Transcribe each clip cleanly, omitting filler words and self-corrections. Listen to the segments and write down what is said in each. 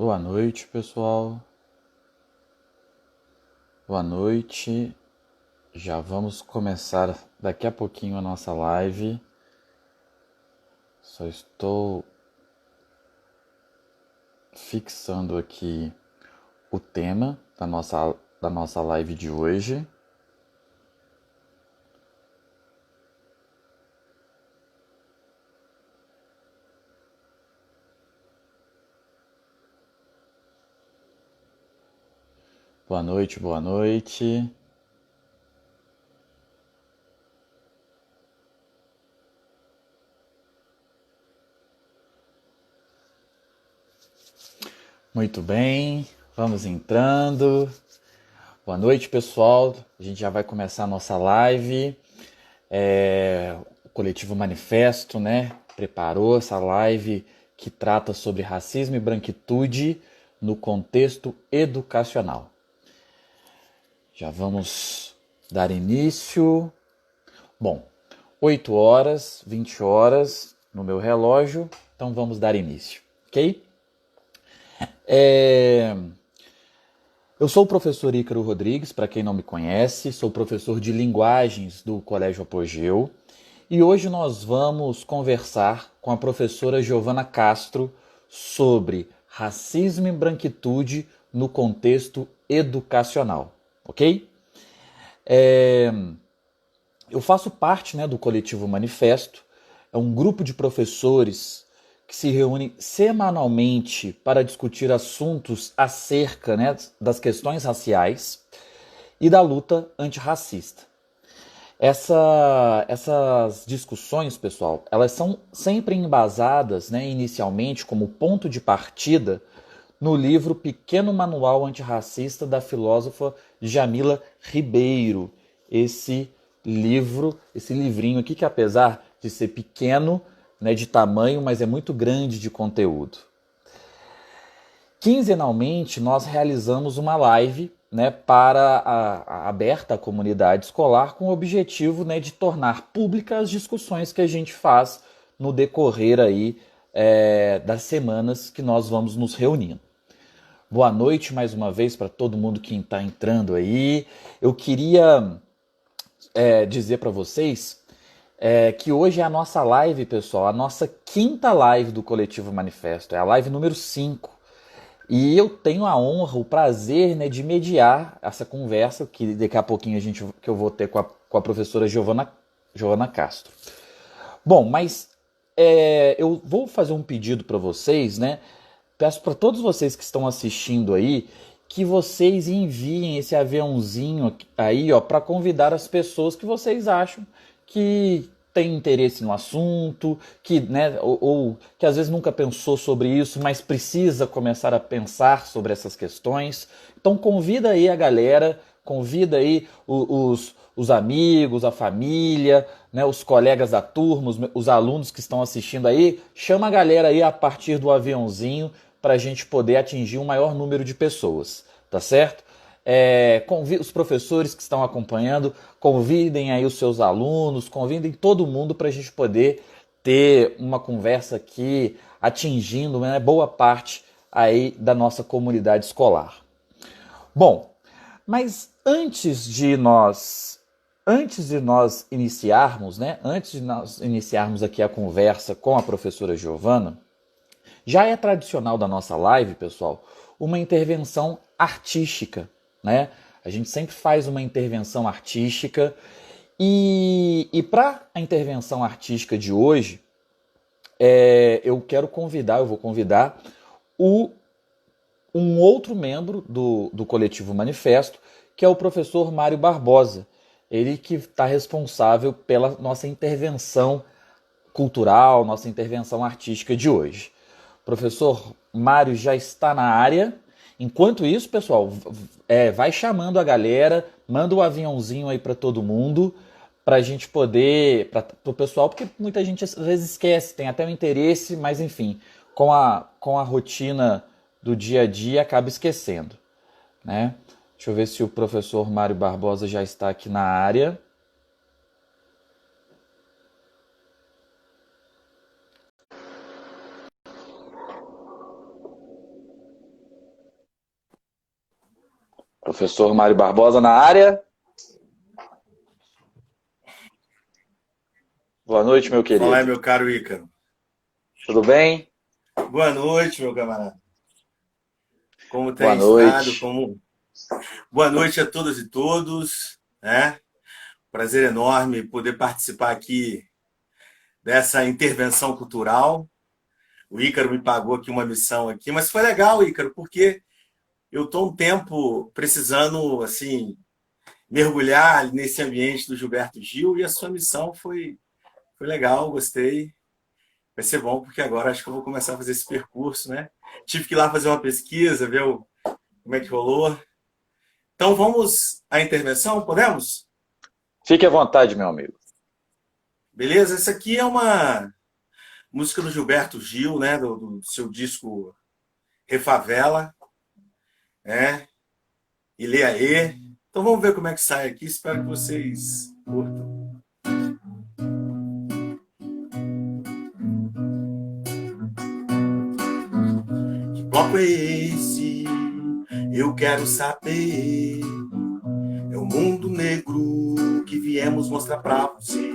Boa noite, pessoal. Boa noite. Já vamos começar daqui a pouquinho a nossa live. Só estou fixando aqui o tema da nossa live de hoje. Boa noite, boa noite. Muito bem, vamos entrando. Boa noite, pessoal. A gente já vai começar a nossa live. O Coletivo Manifesto, né, preparou essa live que trata sobre racismo e branquitude no contexto educacional. Já vamos dar início. Bom, 8 horas, 20 horas no meu relógio, então vamos dar início, ok? Eu sou o professor Ícaro Rodrigues, para quem não me conhece, sou professor de linguagens do Colégio Apogeu e hoje nós vamos conversar com a professora Giovana Castro sobre racismo e branquitude no contexto educacional, ok? Eu faço parte, né, do Coletivo Manifesto, é um grupo de professores que se reúne semanalmente para discutir assuntos acerca, né, das questões raciais e da luta antirracista. Essas discussões, pessoal, elas são sempre embasadas, né, inicialmente, como ponto de partida, no livro Pequeno Manual Antirracista da filósofa Jamila Ribeiro. Esse livrinho aqui, que apesar de ser pequeno, né, de tamanho, mas é muito grande de conteúdo. Quinzenalmente, nós realizamos uma live, né, aberta à comunidade escolar com o objetivo, né, de tornar públicas as discussões que a gente faz no decorrer aí, das semanas que nós vamos nos reunindo. Boa noite mais uma vez para todo mundo que está entrando aí. Eu queria dizer para vocês que hoje é a nossa live, pessoal, a nossa quinta live do Coletivo Manifesto, é a live número 5. E eu tenho a honra, o prazer, né, de mediar essa conversa que daqui a pouquinho que eu vou ter com a professora Giovana Castro. Bom, mas eu vou fazer um pedido para vocês, né? Peço para todos vocês que estão assistindo aí que vocês enviem esse aviãozinho aí, ó, para convidar as pessoas que vocês acham que tem interesse no assunto, que, né, ou que às vezes nunca pensou sobre isso, mas precisa começar a pensar sobre essas questões. Então convida aí a galera, convida aí os amigos, a família, né, os colegas da turma, os alunos que estão assistindo aí, chama a galera aí a partir do aviãozinho para a gente poder atingir um maior número de pessoas, tá certo? Os professores que estão acompanhando, convidem aí os seus alunos, convidem todo mundo para a gente poder ter uma conversa aqui atingindo, né, boa parte aí da nossa comunidade escolar. Bom, mas antes de nós iniciarmos, né, antes de nós iniciarmos aqui a conversa com a professora Giovana, já é tradicional da nossa live, pessoal, uma intervenção artística, né? A gente sempre faz uma intervenção artística e para a intervenção artística de hoje, eu vou convidar o, um outro membro do Coletivo Manifesto, que é o professor Mário Barbosa. Ele que está responsável pela nossa intervenção cultural, nossa intervenção artística de hoje. O professor Mário já está na área. Enquanto isso, pessoal, vai chamando a galera, manda o aviãozinho aí para todo mundo, para a gente poder, para o pessoal, porque muita gente às vezes esquece, tem até o interesse, mas enfim, com a rotina do dia a dia acaba esquecendo, né? Deixa eu ver se o professor Mário Barbosa já está aqui na área. Professor Mário Barbosa na área. Boa noite, meu querido. Fala aí, meu caro Ícaro. Tudo bem? Boa noite, meu camarada. Como Boa tem estado? noite. Boa noite a todas e todos, né? Prazer enorme poder participar aqui dessa intervenção cultural. O Ícaro me pagou aqui uma missão aqui, mas foi legal, Ícaro, porque eu estou um tempo precisando, assim, mergulhar nesse ambiente do Gilberto Gil e a sua missão foi legal, gostei. Vai ser bom, porque agora acho que eu vou começar a fazer esse percurso, né? Tive que ir lá fazer uma pesquisa, ver como é que rolou. Então vamos à intervenção, podemos? Fique à vontade, meu amigo. Beleza? Essa aqui é uma música do Gilberto Gil, né? Do seu disco Refavela, né? E Lê Aê. Então vamos ver como é que sai aqui. Espero que vocês curtam. Que bloco é esse? Eu quero saber. É o mundo negro que viemos mostrar pra você.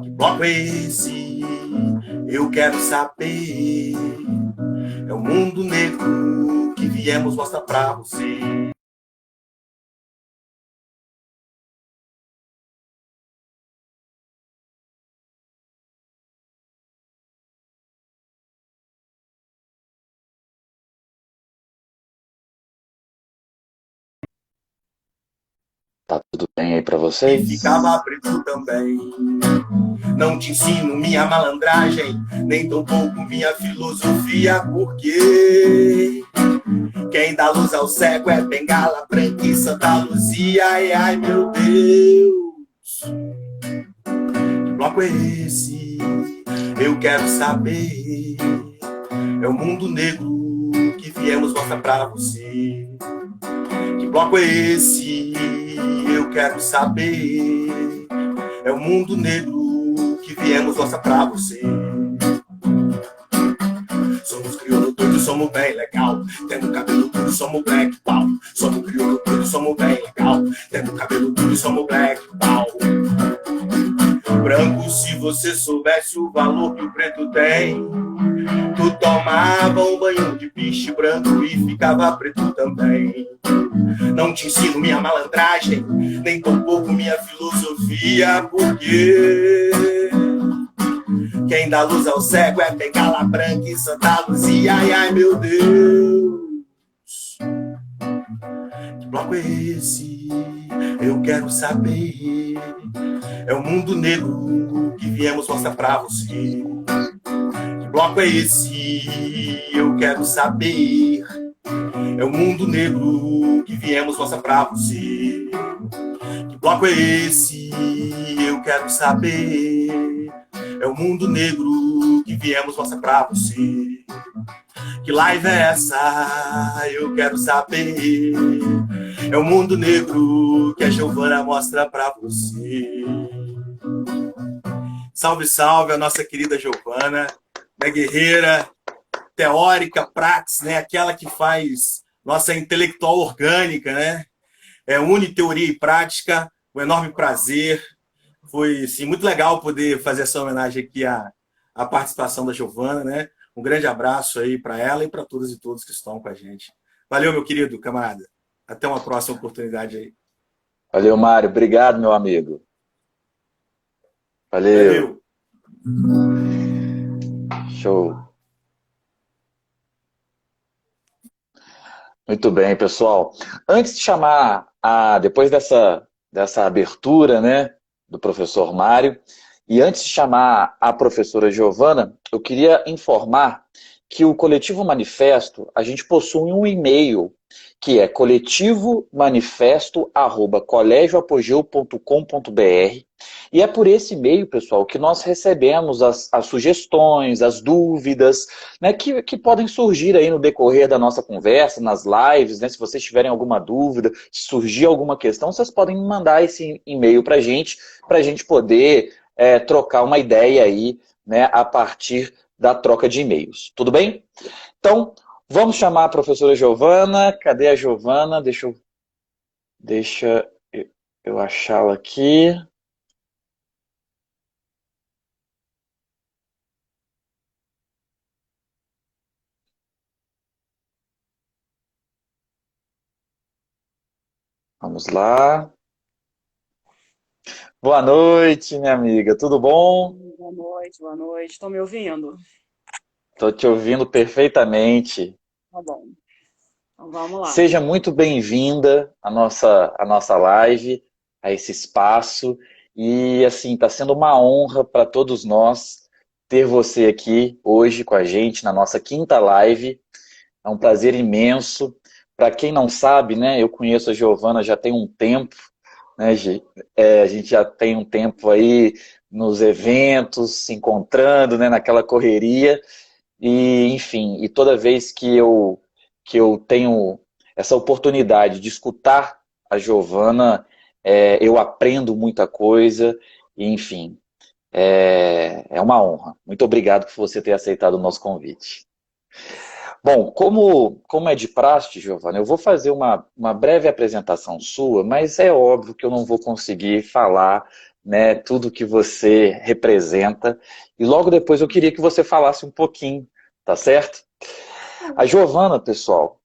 Que bloco é esse? Eu quero saber. É o mundo negro que viemos mostrar pra você. Tá tudo bem aí pra E vocês? ficava preto também. Não te ensino minha malandragem, nem tampouco minha filosofia, porque quem dá luz ao cego é bengala branca e Santa Luzia. Ai, ai, meu Deus, que bloco é esse? Eu quero saber. É o mundo negro que viemos mostrar pra você. Que bloco é esse? Eu quero saber. É o mundo negro que viemos mostrar pra você. Somos crioulo tudo, somos bem legal. Tendo cabelo tudo, somos black pau. Somos crioulo tudo, somos bem legal. Tendo cabelo tudo, somos black pau. Branco, se você soubesse o valor que o preto tem, tu tomava um banho de piche branco e ficava preto também. Não te ensino minha malandragem, nem tampouco minha filosofia, porque quem dá luz ao cego é bengala branca e Santa Luzia. Ai, ai, meu Deus, que bloco é esse? Eu quero saber. É o mundo negro que viemos mostrar pra você. Que bloco é esse? Eu quero saber. É o mundo negro que viemos mostrar pra você. Que bloco é esse? Eu quero saber. É o mundo negro que viemos mostrar pra você. Que live é essa? Eu quero saber. É o mundo negro que a Giovana mostra pra você. Salve, salve a nossa querida Giovana, né, guerreira, teórica, praxis, né, aquela que faz nossa intelectual orgânica, né? Une teoria e prática, um enorme prazer. Foi sim, muito legal poder fazer essa homenagem aqui à participação da Giovana, né? Um grande abraço aí para ela e para todas e todos que estão com a gente. Valeu, meu querido camarada. Até uma próxima oportunidade aí. Valeu, Mário. Obrigado, meu amigo. Valeu. Valeu. Show. Muito bem, pessoal. Antes de chamar depois dessa abertura, né, do professor Mário, e antes de chamar a professora Giovana, eu queria informar que o Coletivo Manifesto, a gente possui um e-mail, que é coletivomanifesto@colégioapogeu.com.br, e é por esse e-mail, pessoal, que nós recebemos as sugestões, as dúvidas, né, que podem surgir aí no decorrer da nossa conversa, nas lives, né, se vocês tiverem alguma dúvida, se surgir alguma questão, vocês podem mandar esse e-mail para a gente poder trocar uma ideia aí, né, a partir da troca de e-mails. Tudo bem? Então, Vamos chamar a professora Giovana. Cadê a Giovana? Deixa eu achá-la aqui. Vamos lá. Boa noite, minha amiga. Tudo bom? Boa noite, boa noite. Estão me ouvindo? Estou te ouvindo perfeitamente. Tá bom. Então vamos lá. Seja muito bem-vinda à nossa live, a esse espaço. E assim, está sendo uma honra para todos nós ter você aqui hoje com a gente na nossa quinta live. É um prazer imenso. Para quem não sabe, né, eu conheço a Giovana já tem um tempo, né, a gente já tem um tempo aí nos eventos, se encontrando, né, naquela correria. E, enfim, e toda vez que eu tenho essa oportunidade de escutar a Giovana, eu aprendo muita coisa, e, enfim, é uma honra. Muito obrigado por você ter aceitado o nosso convite. Bom, como é de praxe, Giovana, eu vou fazer uma breve apresentação sua, mas é óbvio que eu não vou conseguir falar, né, tudo que você representa. E logo depois eu queria que você falasse um pouquinho, tá certo? A Giovana, pessoal,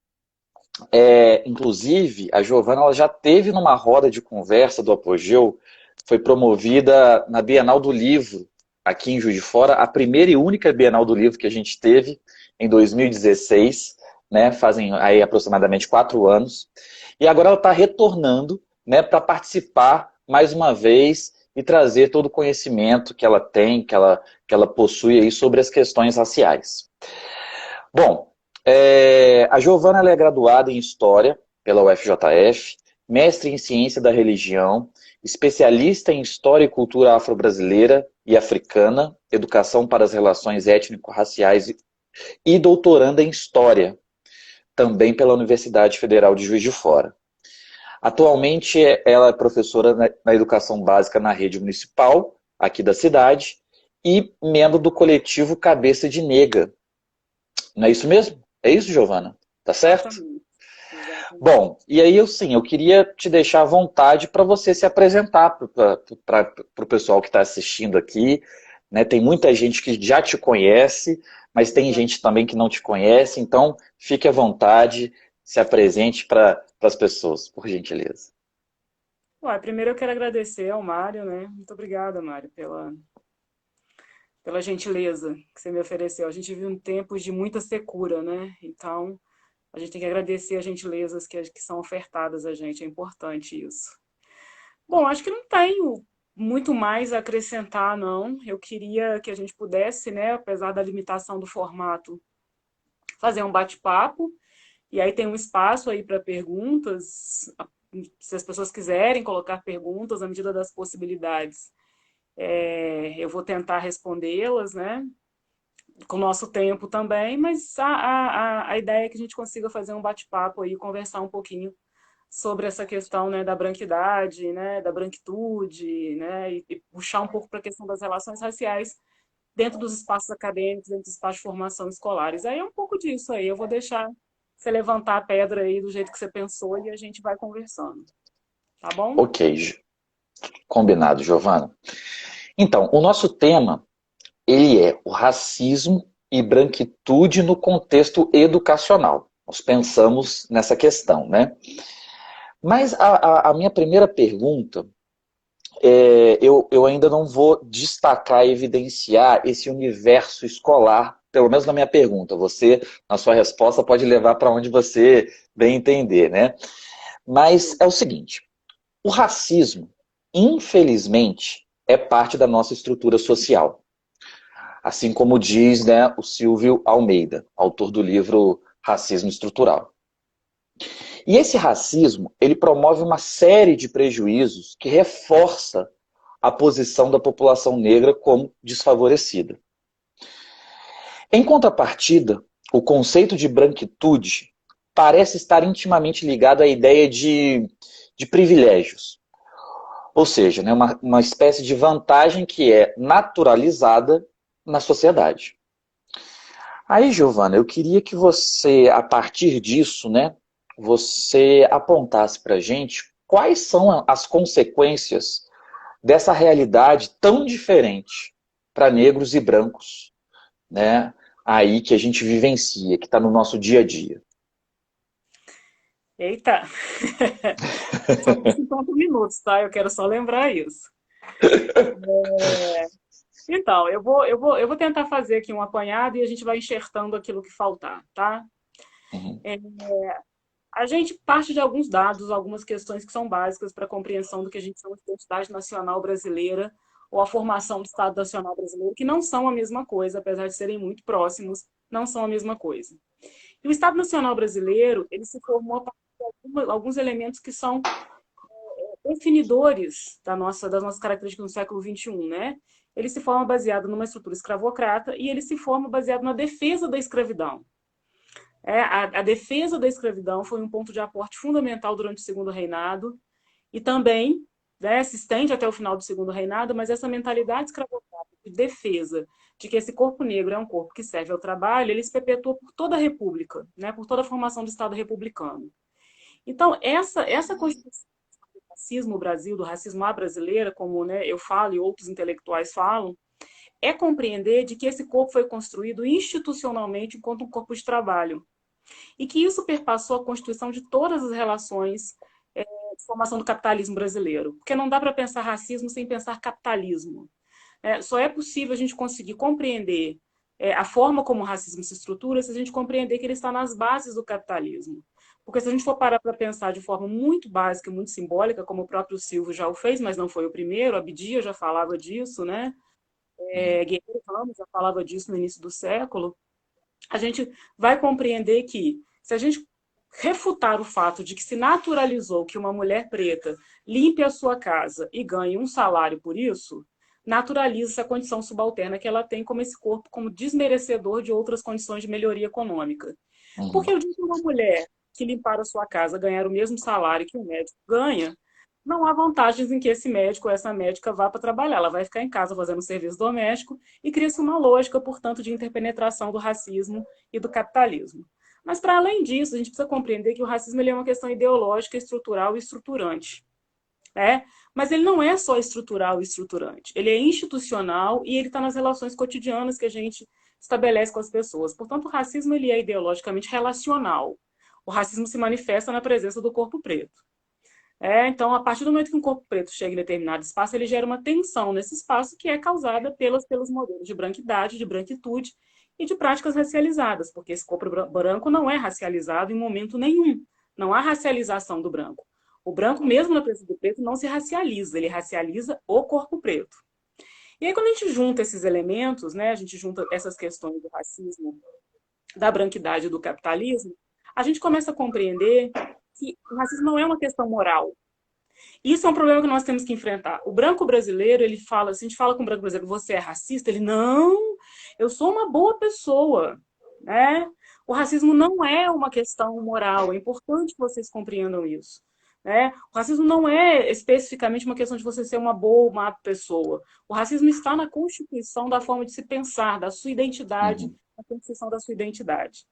inclusive, a Giovana ela já teve numa roda de conversa do Apogeu, foi promovida na Bienal do Livro, aqui em Juiz de Fora, a primeira e única Bienal do Livro que a gente teve em 2016, né, fazem aí aproximadamente 4 anos, e agora ela está retornando, né, para participar mais uma vez e trazer todo o conhecimento que ela tem, que ela possui aí sobre as questões raciais. Bom, a Giovana ela é graduada em História pela UFJF, mestre em Ciência da Religião, especialista em História e Cultura Afro-Brasileira e Africana, Educação para as Relações Étnico-Raciais e doutoranda em História, também pela Universidade Federal de Juiz de Fora. Atualmente, ela é professora na Educação Básica na rede municipal, aqui da cidade, e membro do coletivo Cabeça de Nega. Não é isso mesmo? É isso, Giovana? Tá certo? Exatamente. Exatamente. Bom, e aí eu queria te deixar à vontade para você se apresentar para o pessoal que está assistindo aqui, né? Tem muita gente que já te conhece, mas tem gente também que não te conhece, então fique à vontade, se apresente para as pessoas, por gentileza. Ué, primeiro eu quero agradecer ao Mário, né? Muito obrigada, Mário, pela gentileza que você me ofereceu. A gente vive em tempos de muita secura, né? Então, a gente tem que agradecer as gentilezas que são ofertadas a gente. É importante isso. Bom, acho que não tenho muito mais a acrescentar, não. Eu queria que a gente pudesse, né, apesar da limitação do formato, fazer um bate-papo. E aí tem um espaço aí para perguntas, se as pessoas quiserem colocar perguntas, à medida das possibilidades, eu vou tentar respondê-las, né? Com o nosso tempo também, mas a ideia é que a gente consiga fazer um bate-papo aí, conversar um pouquinho sobre essa questão, né, da branquidade, né, da branquitude, né, e puxar um pouco para a questão das relações raciais dentro dos espaços acadêmicos, dentro dos espaços de formação escolares. Aí é um pouco disso aí. Eu vou deixar você levantar a pedra aí do jeito que você pensou e a gente vai conversando. Tá bom? Ok, combinado, Giovana. Então, o nosso tema, ele é o racismo e branquitude no contexto educacional. Nós pensamos nessa questão, né? Mas a minha primeira pergunta, eu ainda não vou destacar e evidenciar esse universo escolar, pelo menos na minha pergunta. Você, na sua resposta, pode levar para onde você bem entender, né? Mas é o seguinte, o racismo, infelizmente, é parte da nossa estrutura social. Assim como diz, né, o Silvio Almeida, autor do livro Racismo Estrutural. E esse racismo, ele promove uma série de prejuízos que reforça a posição da população negra como desfavorecida. Em contrapartida, o conceito de branquitude parece estar intimamente ligado à ideia de privilégios. Ou seja, né, uma espécie de vantagem que é naturalizada na sociedade. Aí, Giovana, eu queria que você, a partir disso, né, você apontasse para a gente quais são as consequências dessa realidade tão diferente para negros e brancos, né, aí que a gente vivencia, que está no nosso dia a dia. Eita! Só tem 50 minutos, tá? Eu quero só lembrar isso. Então, eu vou tentar fazer aqui um apanhado e a gente vai enxertando aquilo que faltar, tá? Uhum, A gente parte de alguns dados, algumas questões que são básicas para a compreensão do que a gente chama de identidade nacional brasileira ou a formação do Estado Nacional Brasileiro, que não são a mesma coisa, apesar de serem muito próximos, não são a mesma coisa. E o Estado Nacional Brasileiro, ele se formou a partir de alguns elementos que são definidores das nossas características no século XXI, né? Ele se forma baseado numa estrutura escravocrata e ele se forma baseado na defesa da escravidão. A defesa da escravidão foi um ponto de aporte fundamental durante o Segundo Reinado e também, né, se estende até o final do Segundo Reinado, mas essa mentalidade escravocrata de defesa de que esse corpo negro é um corpo que serve ao trabalho, ele se perpetuou por toda a República, né, por toda a formação do Estado republicano. Então, essa constituição do racismo Brasil, do racismo à brasileira, como, né, eu falo e outros intelectuais falam, é compreender de que esse corpo foi construído institucionalmente enquanto um corpo de trabalho. E que isso perpassou a constituição de todas as relações de formação do capitalismo brasileiro. Porque não dá para pensar racismo sem pensar capitalismo. Só é possível a gente conseguir compreender a forma como o racismo se estrutura se a gente compreender que ele está nas bases do capitalismo. Porque se a gente for parar para pensar de forma muito básica, muito simbólica, como o próprio Silvio já o fez, mas não foi o primeiro, Abdias já falava disso, né? uhum, Guerreiro Ramos já falava disso no início do século, a gente vai compreender que, se a gente refutar o fato de que se naturalizou que uma mulher preta limpe a sua casa e ganhe um salário por isso, naturaliza essa condição subalterna que ela tem como esse corpo como desmerecedor de outras condições de melhoria econômica. Porque uhum, eu digo que uma mulher que limpar a sua casa ganhar o mesmo salário que um médico ganha, não há vantagens em que esse médico ou essa médica vá para trabalhar. Ela vai ficar em casa fazendo serviço doméstico e cria-se uma lógica, portanto, de interpenetração do racismo e do capitalismo. Mas, para além disso, a gente precisa compreender que o racismo ele é uma questão ideológica, estrutural e estruturante. Né? Mas ele não é só estrutural e estruturante. Ele é institucional e ele está nas relações cotidianas que a gente estabelece com as pessoas. Portanto, o racismo ele é ideologicamente relacional. O racismo se manifesta na presença do corpo preto. Então, a partir do momento que um corpo preto chega em determinado espaço, ele gera uma tensão nesse espaço que é causada pelos modelos de branquidade, de branquitude e de práticas racializadas, porque esse corpo branco não é racializado em momento nenhum. Não há racialização do branco. O branco, mesmo na presença do preto, não se racializa, ele racializa o corpo preto. E aí, quando a gente junta esses elementos, né, a gente junta essas questões do racismo, da branquidade e do capitalismo, a gente começa a compreender que o racismo não é uma questão moral. Isso é um problema que nós temos que enfrentar. O branco brasileiro, ele fala, se a gente fala com o branco brasileiro, você é racista? Ele, não, eu sou uma boa pessoa, né? O racismo não é uma questão moral, é importante que vocês compreendam isso. Né? O racismo não é especificamente uma questão de você ser uma boa ou má pessoa. O racismo está na constituição da forma de se pensar, da sua identidade, uhum. na constituição da sua identidade.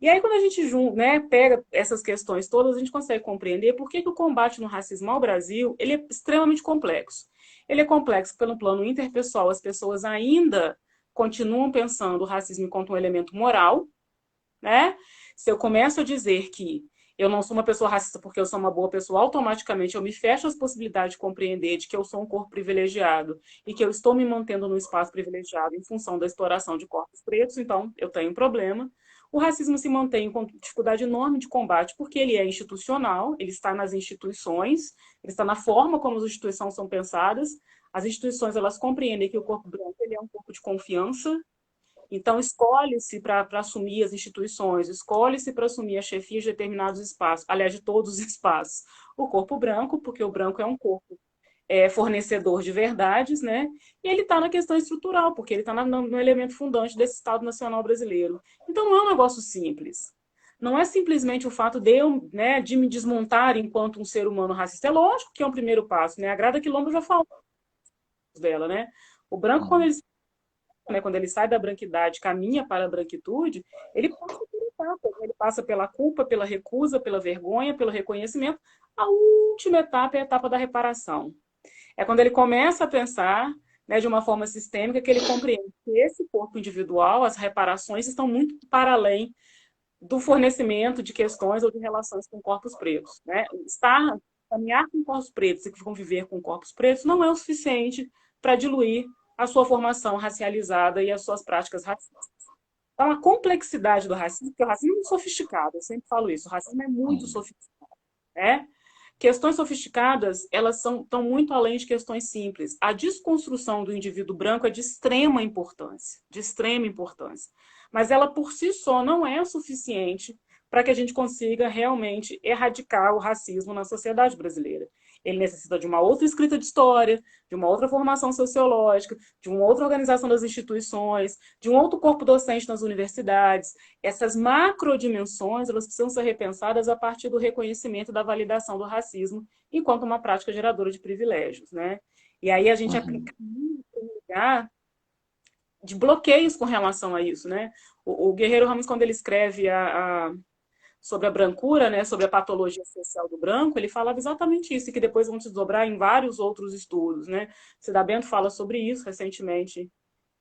E aí, quando a gente né, pega essas questões todas, a gente consegue compreender por que o combate no racismo ao Brasil ele é extremamente complexo. Ele é complexo pelo plano interpessoal, as pessoas ainda continuam pensando o racismo enquanto um elemento moral, né? Se eu começo a dizer que eu não sou uma pessoa racista porque eu sou uma boa pessoa, automaticamente eu me fecho as possibilidades de compreender de que eu sou um corpo privilegiado e que eu estou me mantendo num espaço privilegiado em função da exploração de corpos pretos, então eu tenho um problema. O racismo se mantém com dificuldade enorme de combate porque ele é institucional, ele está nas instituições, ele está na forma como as instituições são pensadas. As instituições elas compreendem que o corpo branco ele é um corpo de confiança, então, escolhe-se para assumir as instituições, escolhe-se para assumir a chefia de determinados espaços, aliás, de todos os espaços. O corpo branco, porque o branco é um corpo fornecedor de verdades, né? E ele está na questão estrutural, porque ele está no elemento fundante desse Estado Nacional brasileiro. Então, não é um negócio simples. Não é simplesmente o fato de eu, né, de me desmontar enquanto um ser humano racista. É lógico que é um primeiro passo, né? A Grada Quilombo já falou dela, né? O branco, quando Uhum. ele né, quando ele sai da branquidade, caminha para a branquitude, ele passa por etapas, né? Ele passa pela culpa, pela recusa, pela vergonha, pelo reconhecimento. A última etapa é a etapa da reparação. É quando ele começa a pensar, né, de uma forma sistêmica, que ele compreende que esse corpo individual, as reparações, estão muito para além do fornecimento de questões ou de relações com corpos pretos, né? Caminhar com corpos pretos e conviver com corpos pretos não é o suficiente para diluir a sua formação racializada e as suas práticas racistas. Então, a complexidade do racismo, porque o racismo é muito sofisticado, eu sempre falo isso, o racismo é muito sofisticado, né? Questões sofisticadas, elas estão muito além de questões simples. A desconstrução do indivíduo branco é de extrema importância, de extrema importância. Mas ela por si só não é o suficiente para que a gente consiga realmente erradicar o racismo na sociedade brasileira. Ele necessita de uma outra escrita de história, de uma outra formação sociológica, de uma outra organização das instituições, de um outro corpo docente nas universidades. Essas macrodimensões, elas precisam ser repensadas a partir do reconhecimento e da validação do racismo enquanto uma prática geradora de privilégios, né? E aí a gente aplica um lugar de bloqueios com relação a isso, né? O Guerreiro Ramos, quando ele escreve sobre a brancura, né, sobre a patologia social do branco, ele falava exatamente isso, e que depois vão se desdobrar em vários outros estudos, né? Cida Bento fala sobre isso recentemente.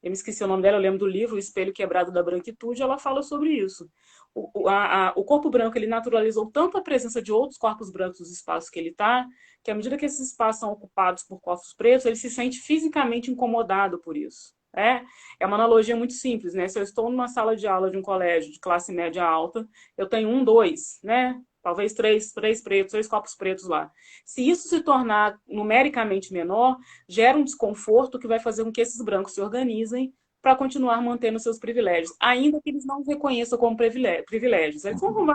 Eu me esqueci o nome dela, eu lembro do livro O Espelho Quebrado da Branquitude, ela fala sobre isso. O corpo branco, ele naturalizou tanto a presença de outros corpos brancos nos espaços que ele está, que à medida que esses espaços são ocupados por corpos pretos, ele se sente fisicamente incomodado por isso. É uma analogia muito simples, né? Se eu estou numa sala de aula de um colégio de classe média alta, eu tenho um, dois, né? Talvez três pretos, 3 corpos pretos lá. Se isso se tornar numericamente menor, gera um desconforto que vai fazer com que esses brancos se organizem para continuar mantendo seus privilégios, ainda que eles não os reconheçam como privilégios. Eles vão arrumar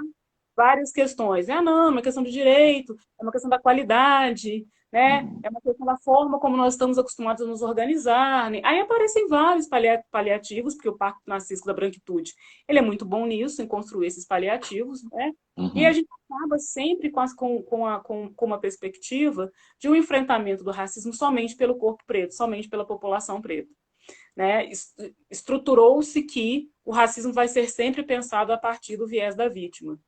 várias questões. Não, é uma questão de direito, é uma questão da qualidade, né? É uma questão da forma como nós estamos acostumados a nos organizar, né? Aí aparecem vários paliativos, porque o Pacto Narcísico da Branquitude, ele é muito bom nisso, em construir esses paliativos, né? E a gente acaba sempre com uma perspectiva de um enfrentamento do racismo somente pelo corpo preto, somente pela população preta, né? Estruturou-se que o racismo vai ser sempre pensado a partir do viés da vítima.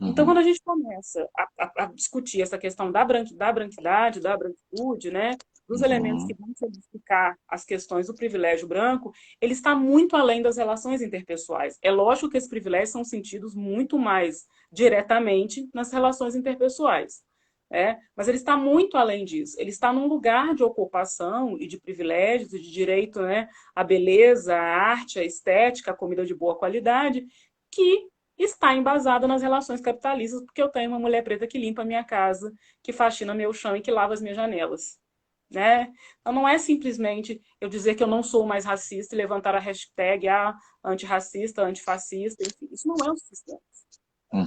Então, quando a gente começa a discutir essa questão da branquidade, da branquitude, né, dos elementos que vão solidificar as questões do privilégio branco, ele está muito além das relações interpessoais. É lógico que esses privilégios são sentidos muito mais diretamente nas relações interpessoais, mas ele está muito além disso. Ele está num lugar de ocupação e de privilégios e de direito, né, à beleza, à arte, à estética, à comida de boa qualidade, que está embasada nas relações capitalistas, porque eu tenho uma mulher preta que limpa a minha casa, que faxina meu chão e que lava as minhas janelas, né? Então não é simplesmente eu dizer que eu não sou mais racista e levantar a hashtag antirracista, antifascista, enfim. Isso não é o suficiente.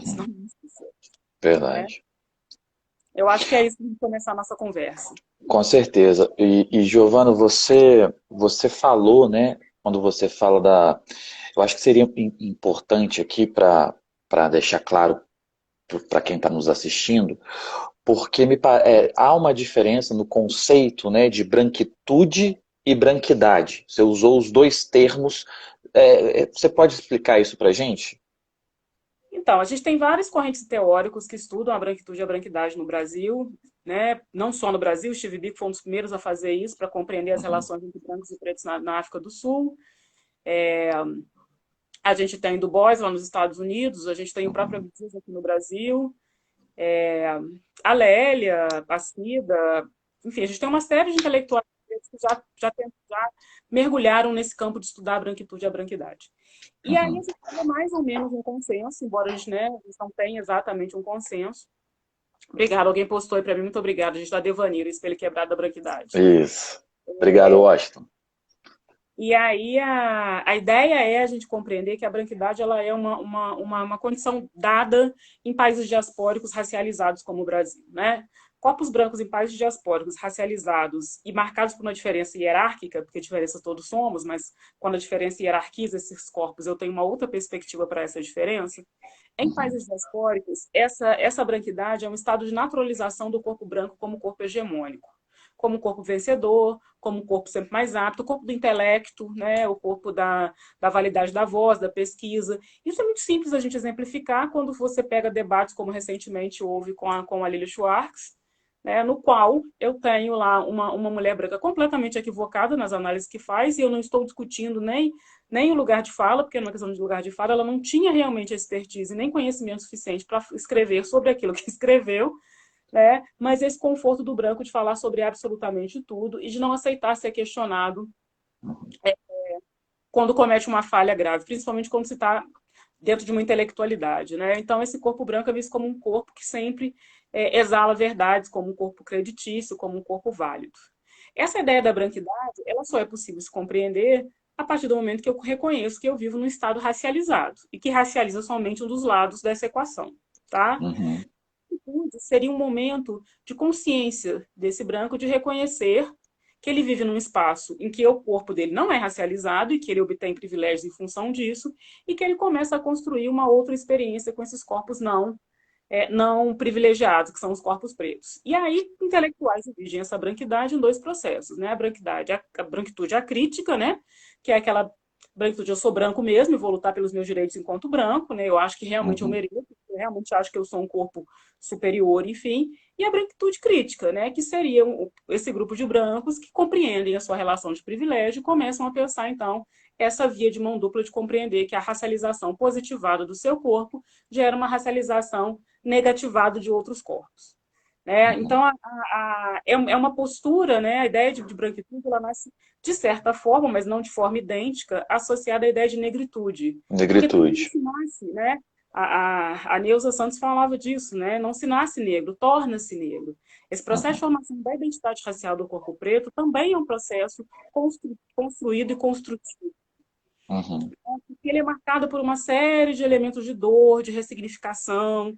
Isso não é o suficiente. Verdade. Eu acho que é isso que vamos começar a nossa conversa. Com certeza. E Giovana, você falou, né, quando você fala da... Eu acho que seria importante aqui para deixar claro para quem está nos assistindo, porque há uma diferença no conceito, né, de branquitude e branquidade. Você usou os dois termos. Você pode explicar isso para a gente? Então, a gente tem vários correntes teóricos que estudam a branquitude e a branquidade no Brasil, né? Não só no Brasil, Steve Biko foi um dos primeiros a fazer isso, para compreender as relações entre brancos e pretos na África do Sul. A gente tem Du Bois lá nos Estados Unidos, a gente tem o próprio Abdias aqui no Brasil, a Lélia, a Cida, enfim, a gente tem uma série de intelectuais que já mergulharam nesse campo de estudar a branquitude e a branquidade. E aí a gente tem mais ou menos um consenso, embora a gente não tenha exatamente um consenso. Obrigada, alguém postou aí para mim, muito obrigada. A gente está Devanir, Espelho Quebrado da Branquidade. Isso. Obrigado, Washington. E aí a ideia é a gente compreender que a branquidade ela é uma condição dada em países diaspóricos racializados como o Brasil, né? Corpos brancos em países diaspóricos racializados e marcados por uma diferença hierárquica, porque diferença todos somos, mas quando a diferença hierarquiza esses corpos, eu tenho uma outra perspectiva para essa diferença. Em países diaspóricos, essa branquidade é um estado de naturalização do corpo branco como corpo hegemônico. como um corpo vencedor, como um corpo sempre mais apto, o corpo do intelecto, né? O corpo da validade da voz, da pesquisa. Isso é muito simples a gente exemplificar quando você pega debates como recentemente houve com a Lilia Schwartz, né, no qual eu tenho lá uma mulher branca completamente equivocada nas análises que faz, e eu não estou discutindo nem o lugar de fala, porque numa questão de lugar de fala, ela não tinha realmente expertise nem conhecimento suficiente para escrever sobre aquilo que escreveu, né, mas esse conforto do branco de falar sobre absolutamente tudo e de não aceitar ser questionado quando comete uma falha grave, principalmente quando se está dentro de uma intelectualidade, né? Então, esse corpo branco é visto como um corpo que sempre exala verdades, como um corpo creditício, como um corpo válido. Essa ideia da branquidade, ela só é possível se compreender a partir do momento que eu reconheço que eu vivo num estado racializado e que racializa somente um dos lados dessa equação, tá? Uhum. Seria um momento de consciência desse branco, de reconhecer que ele vive num espaço em que o corpo dele não é racializado e que ele obtém privilégios em função disso, e que ele começa a construir uma outra experiência com esses corpos não privilegiados, que são os corpos pretos. E aí, intelectuais dividem essa branquidade em dois processos, né? A branquitude acrítica, né? Que é aquela branquitude, eu sou branco mesmo e vou lutar pelos meus direitos enquanto branco, né? Eu acho que realmente eu Uhum. mereço, eu realmente acho que eu sou um corpo superior, enfim. E a branquitude crítica, né? Que seria esse grupo de brancos que compreendem a sua relação de privilégio e começam a pensar, então, essa via de mão dupla de compreender que a racialização positivada do seu corpo gera uma racialização negativada de outros corpos. Né? Uhum. Então, é uma postura, né? A ideia de branquitude, ela nasce de certa forma, mas não de forma idêntica, associada à ideia de negritude. Porque quando Negritude. se nasce, né? A Neuza Santos falava disso, né? Não se nasce negro, torna-se negro. Esse processo de Uhum. formação da identidade racial do corpo preto também é um processo construído e construtivo. Uhum. Porque ele é marcado por uma série de elementos de dor, de ressignificação,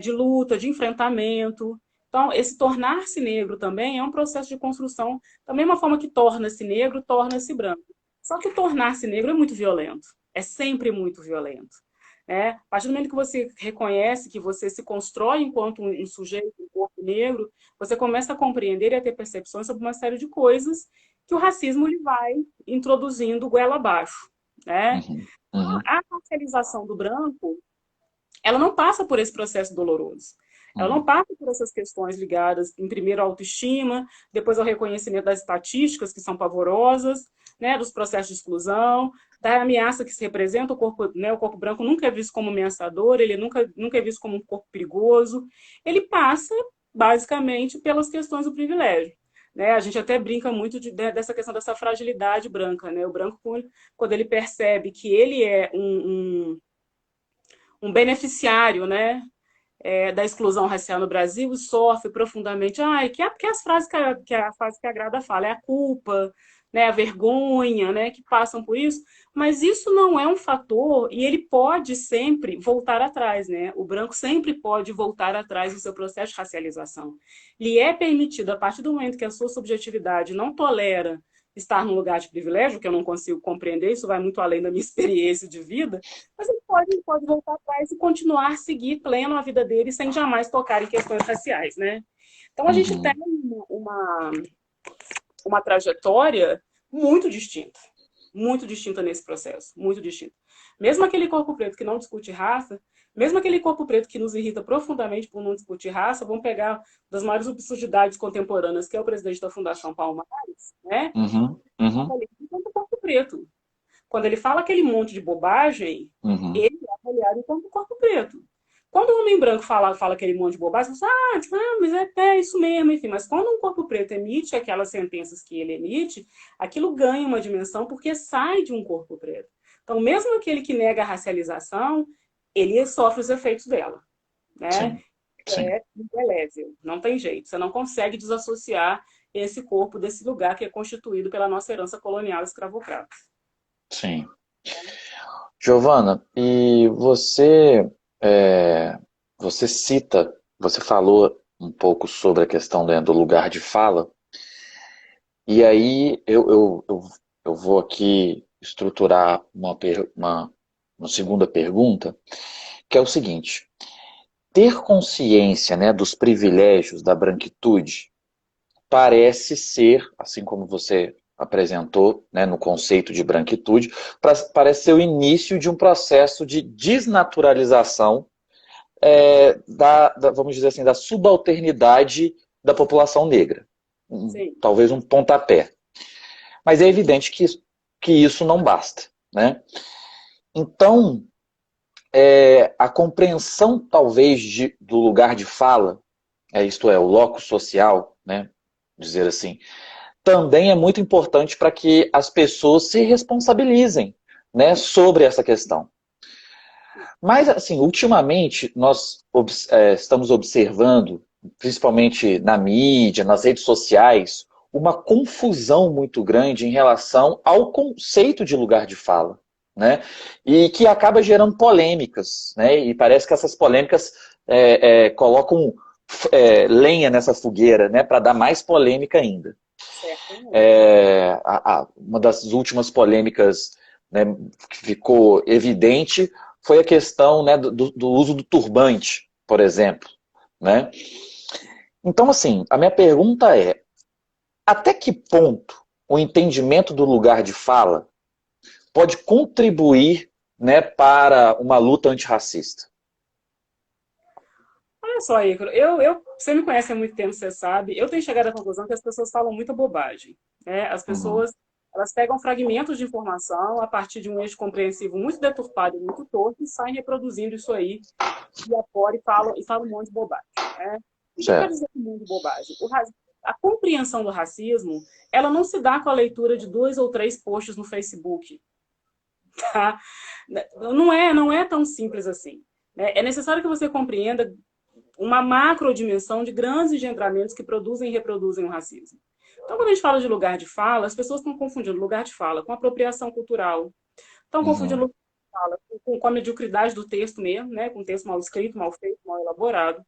de luta, de enfrentamento. Então, esse tornar-se negro também é um processo de construção, também uma forma que torna-se negro, torna-se branco. Só que o tornar-se negro é muito violento, é sempre muito violento. Né? A partir do momento que você reconhece que você se constrói enquanto um sujeito, um corpo negro, você começa a compreender e a ter percepções sobre uma série de coisas que o racismo lhe vai introduzindo goela abaixo. Né? Uhum. Uhum. A racialização do branco, ela não passa por esse processo doloroso. Ela não Uhum. passa por essas questões ligadas, em primeiro, à autoestima, depois ao reconhecimento das estatísticas, que são pavorosas, né, dos processos de exclusão, da ameaça que se representa o corpo, né, o corpo branco nunca é visto como ameaçador, ele nunca é visto como um corpo perigoso. Ele passa, basicamente, pelas questões do privilégio. Né? A gente até brinca muito dessa questão dessa fragilidade branca. Né? O branco, quando ele percebe que ele é um beneficiário, né, da exclusão racial no Brasil, sofre profundamente. Que as frases que a frase que a Grada fala é a culpa, né, a vergonha, né, que passam por isso, mas isso não é um fator e ele pode sempre voltar atrás, né? O branco sempre pode voltar atrás no seu processo de racialização. Lhe é permitido, a partir do momento que a sua subjetividade não tolera estar num lugar de privilégio, que eu não consigo compreender, isso vai muito além da minha experiência de vida, mas ele pode voltar atrás e continuar a seguir pleno a vida dele sem jamais tocar em questões raciais, né? Então a gente tem Uhum. uma trajetória muito distinta nesse processo, muito distinta. Mesmo aquele corpo preto que não discute raça, mesmo aquele corpo preto que nos irrita profundamente por não discutir raça, vamos pegar das maiores absurdidades contemporâneas, que é o presidente da Fundação Palmares, né? Uhum. Uhum. Enquanto corpo preto. Quando ele fala aquele monte de bobagem, Uhum. ele é avaliado enquanto corpo preto. Quando um homem branco fala aquele monte de bobagem, você fala, mas é isso mesmo, enfim. Mas quando um corpo preto emite aquelas sentenças que ele emite, aquilo ganha uma dimensão porque sai de um corpo preto. Então, mesmo aquele que nega a racialização, ele sofre os efeitos dela. Né? Sim. Sim. É indelével, não tem jeito. Você não consegue desassociar esse corpo desse lugar que é constituído pela nossa herança colonial escravocrata. Sim. Giovana, e você cita, você falou um pouco sobre a questão, né, do lugar de fala, e aí eu vou aqui estruturar uma segunda pergunta, que é o seguinte: ter consciência, né, dos privilégios da branquitude parece ser, assim como você apresentou, né, no conceito de branquitude, parece ser o início de um processo de desnaturalização vamos dizer assim, da subalternidade da população negra. Sim. Talvez um pontapé. Mas é evidente que isso não basta, né? Então, a compreensão, talvez, do lugar de fala, isto é, o locus social, né, dizer assim, também é muito importante para que as pessoas se responsabilizem, né, sobre essa questão. Mas, assim, ultimamente, nós estamos observando, principalmente na mídia, nas redes sociais, uma confusão muito grande em relação ao conceito de lugar de fala, né? E que acaba gerando polêmicas, né? E parece que essas polêmicas colocam lenha nessa fogueira, né? Para dar mais polêmica ainda. Uma das últimas polêmicas, né, que ficou evidente foi a questão, né, do uso do turbante, por exemplo, né? Então, assim, a minha pergunta é: até que ponto o entendimento do lugar de fala pode contribuir, né, para uma luta antirracista? Olha só, Ícaro, você me conhece há muito tempo, você sabe, eu tenho chegado à conclusão que as pessoas falam muita bobagem, né? As pessoas, elas pegam fragmentos de informação a partir de um eixo compreensivo muito deturpado e muito torto e saem reproduzindo isso aí e afora e falam um monte de bobagem, né? O que eu quero dizer com um monte de bobagem? A compreensão do racismo, ela não se dá com a leitura de 2 ou 3 posts no Facebook, tá? Não é tão simples assim, né? É necessário que você compreenda uma macrodimensão de grandes engendramentos que produzem e reproduzem o racismo. Então, quando a gente fala de lugar de fala, as pessoas estão confundindo lugar de fala com apropriação cultural, estão confundindo lugar de fala com a mediocridade do texto mesmo, né? Com texto mal escrito, mal feito, mal elaborado.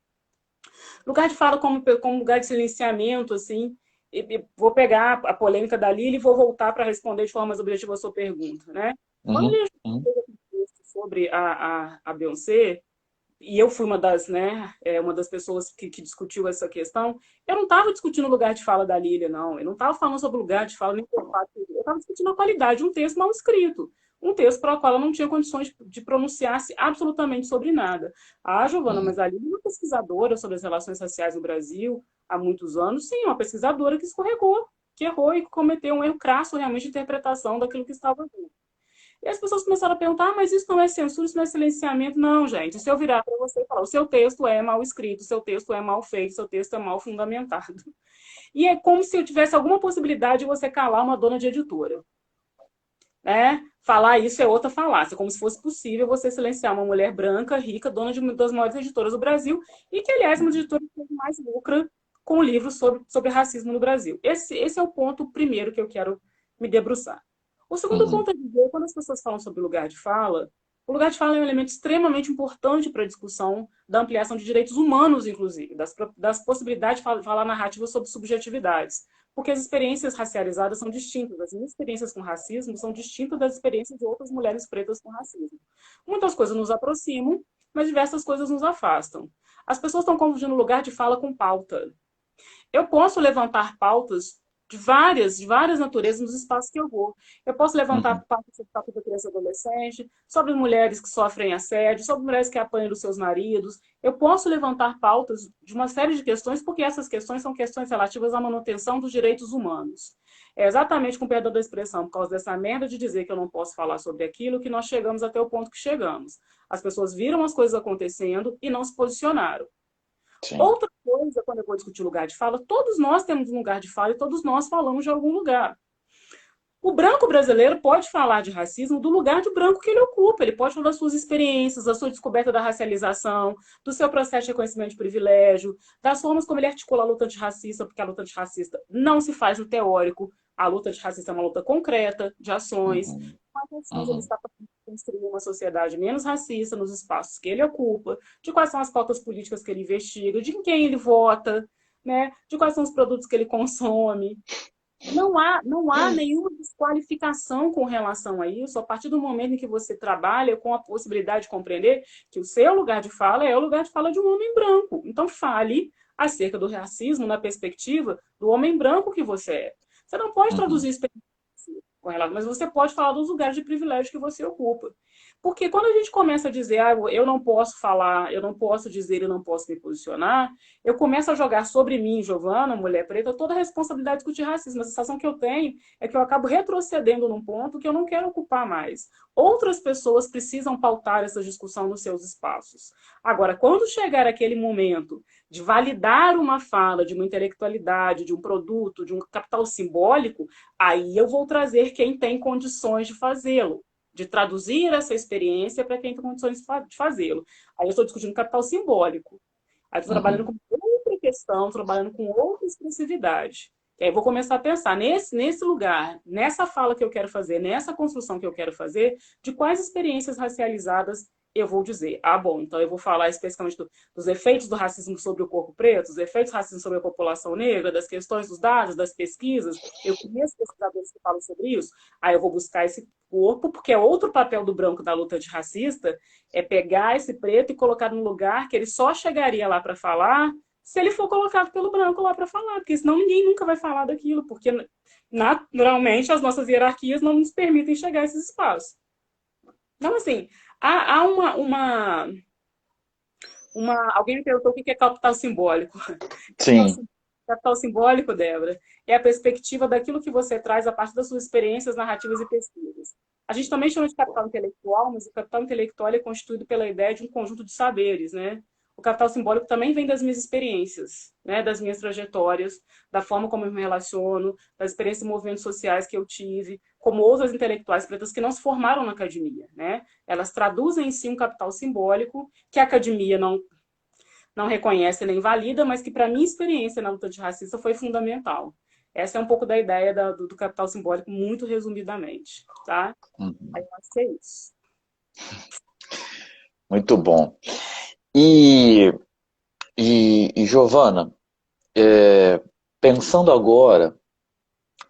Lugar de fala como lugar de silenciamento, assim. E vou pegar a polêmica da Lili e vou voltar para responder de forma mais objetiva a sua pergunta, né? Quando a gente fez aquele texto sobre a Beyoncé, e eu fui uma das, né, uma das pessoas que discutiu essa questão, eu não estava discutindo o lugar de fala da Lília, não. Eu não estava falando sobre o lugar de fala, nem pelo fato. Eu estava discutindo a qualidade de um texto mal escrito. Um texto para o qual ela não tinha condições de pronunciar-se absolutamente sobre nada. A Giovana, mas a Lília é uma pesquisadora sobre as relações raciais no Brasil há muitos anos, sim, uma pesquisadora que escorregou, que errou e cometeu um erro crasso realmente de interpretação daquilo que estava vendo. E as pessoas começaram a perguntar, mas isso não é censura, isso não é silenciamento. Não, gente, se eu virar para você e falar, o seu texto é mal escrito, o seu texto é mal feito, o seu texto é mal fundamentado. E é como se eu tivesse alguma possibilidade de você calar uma dona de editora. Né? Falar isso é outra falácia, como se fosse possível você silenciar uma mulher branca, rica, dona de uma das maiores editoras do Brasil, e que, aliás, é uma editora que mais lucra com livros sobre racismo no Brasil. Esse é o ponto primeiro que eu quero me debruçar. O segundo ponto é dizer, quando as pessoas falam sobre lugar de fala, o lugar de fala é um elemento extremamente importante para a discussão da ampliação de direitos humanos, inclusive, das possibilidades de falar narrativas sobre subjetividades. Porque as experiências racializadas são distintas. As minhas experiências com racismo são distintas das experiências de outras mulheres pretas com racismo. Muitas coisas nos aproximam, mas diversas coisas nos afastam. As pessoas estão confundindo lugar de fala com pauta. Eu posso levantar pautas de várias naturezas nos espaços que eu vou. Eu posso levantar pautas sobre papel da criança e adolescente, sobre mulheres que sofrem assédio, sobre mulheres que apanham dos seus maridos. Eu posso levantar pautas de uma série de questões, porque essas questões são questões relativas à manutenção dos direitos humanos. É exatamente com perdão da expressão, por causa dessa merda de dizer que eu não posso falar sobre aquilo, que nós chegamos até o ponto que chegamos. As pessoas viram as coisas acontecendo e não se posicionaram. Sim. Outra coisa, quando eu vou discutir lugar de fala, todos nós temos um lugar de fala e todos nós falamos de algum lugar. O branco brasileiro pode falar de racismo do lugar de branco que ele ocupa. Ele pode falar das suas experiências, da sua descoberta da racialização, do seu processo de reconhecimento de privilégio, das formas como ele articula a luta antirracista, porque a luta antirracista não se faz no teórico. A luta antirracista é uma luta concreta, de ações. Quais ações ele está fazendo para construir uma sociedade menos racista nos espaços que ele ocupa, de quais são as pautas políticas que ele investiga, de quem ele vota, né? De quais são os produtos que ele consome. Não há nenhuma desqualificação com relação a isso, a partir do momento em que você trabalha com a possibilidade de compreender que o seu lugar de fala é o lugar de fala de um homem branco. Então, fale acerca do racismo na perspectiva do homem branco que você é. Você não pode traduzir experiência com relação, mas você pode falar dos lugares de privilégio que você ocupa. Porque quando a gente começa a dizer, eu não posso falar, eu não posso dizer, eu não posso me posicionar, eu começo a jogar sobre mim, Giovana, mulher preta, toda a responsabilidade de discutir racismo. A sensação que eu tenho é que eu acabo retrocedendo num ponto que eu não quero ocupar mais. Outras pessoas precisam pautar essa discussão nos seus espaços. Agora, quando chegar aquele momento de validar uma fala, de uma intelectualidade, de um produto, de um capital simbólico, aí eu vou trazer quem tem condições de fazê-lo, de traduzir essa experiência para quem tem condições de fazê-lo. Aí eu estou discutindo capital simbólico. Aí estou trabalhando com outra questão, trabalhando com outra expressividade. E aí eu vou começar a pensar nesse lugar, nessa fala que eu quero fazer, nessa construção que eu quero fazer, de quais experiências racializadas eu vou dizer. Bom, então eu vou falar especificamente dos efeitos do racismo sobre o corpo preto, dos efeitos do racismo sobre a população negra, das questões dos dados, das pesquisas. Eu conheço pesquisadores que falam sobre isso. Aí eu vou buscar esse corpo, porque é outro papel do branco na luta antirracista, é pegar esse preto e colocar num lugar que ele só chegaria lá para falar se ele for colocado pelo branco lá para falar, porque senão ninguém nunca vai falar daquilo, porque naturalmente as nossas hierarquias não nos permitem chegar a esses espaços. Então, assim, há alguém me perguntou o que é capital simbólico. Sim. Capital simbólico, Débora, é a perspectiva daquilo que você traz a partir das suas experiências, narrativas e pesquisas. A gente também chama de capital intelectual, mas o capital intelectual é constituído pela ideia de um conjunto de saberes, né? O capital simbólico também vem das minhas experiências, né? Das minhas trajetórias, da forma como eu me relaciono, das experiências e movimentos sociais que eu tive, como outras intelectuais pretas que não se formaram na academia, né? Elas traduzem em si um capital simbólico que a academia não reconhece nem valida, mas que para minha experiência na luta antirracista foi fundamental. Essa é um pouco da ideia do capital simbólico, muito resumidamente, tá? Aí eu acho que é isso. Muito bom. E Giovana, pensando agora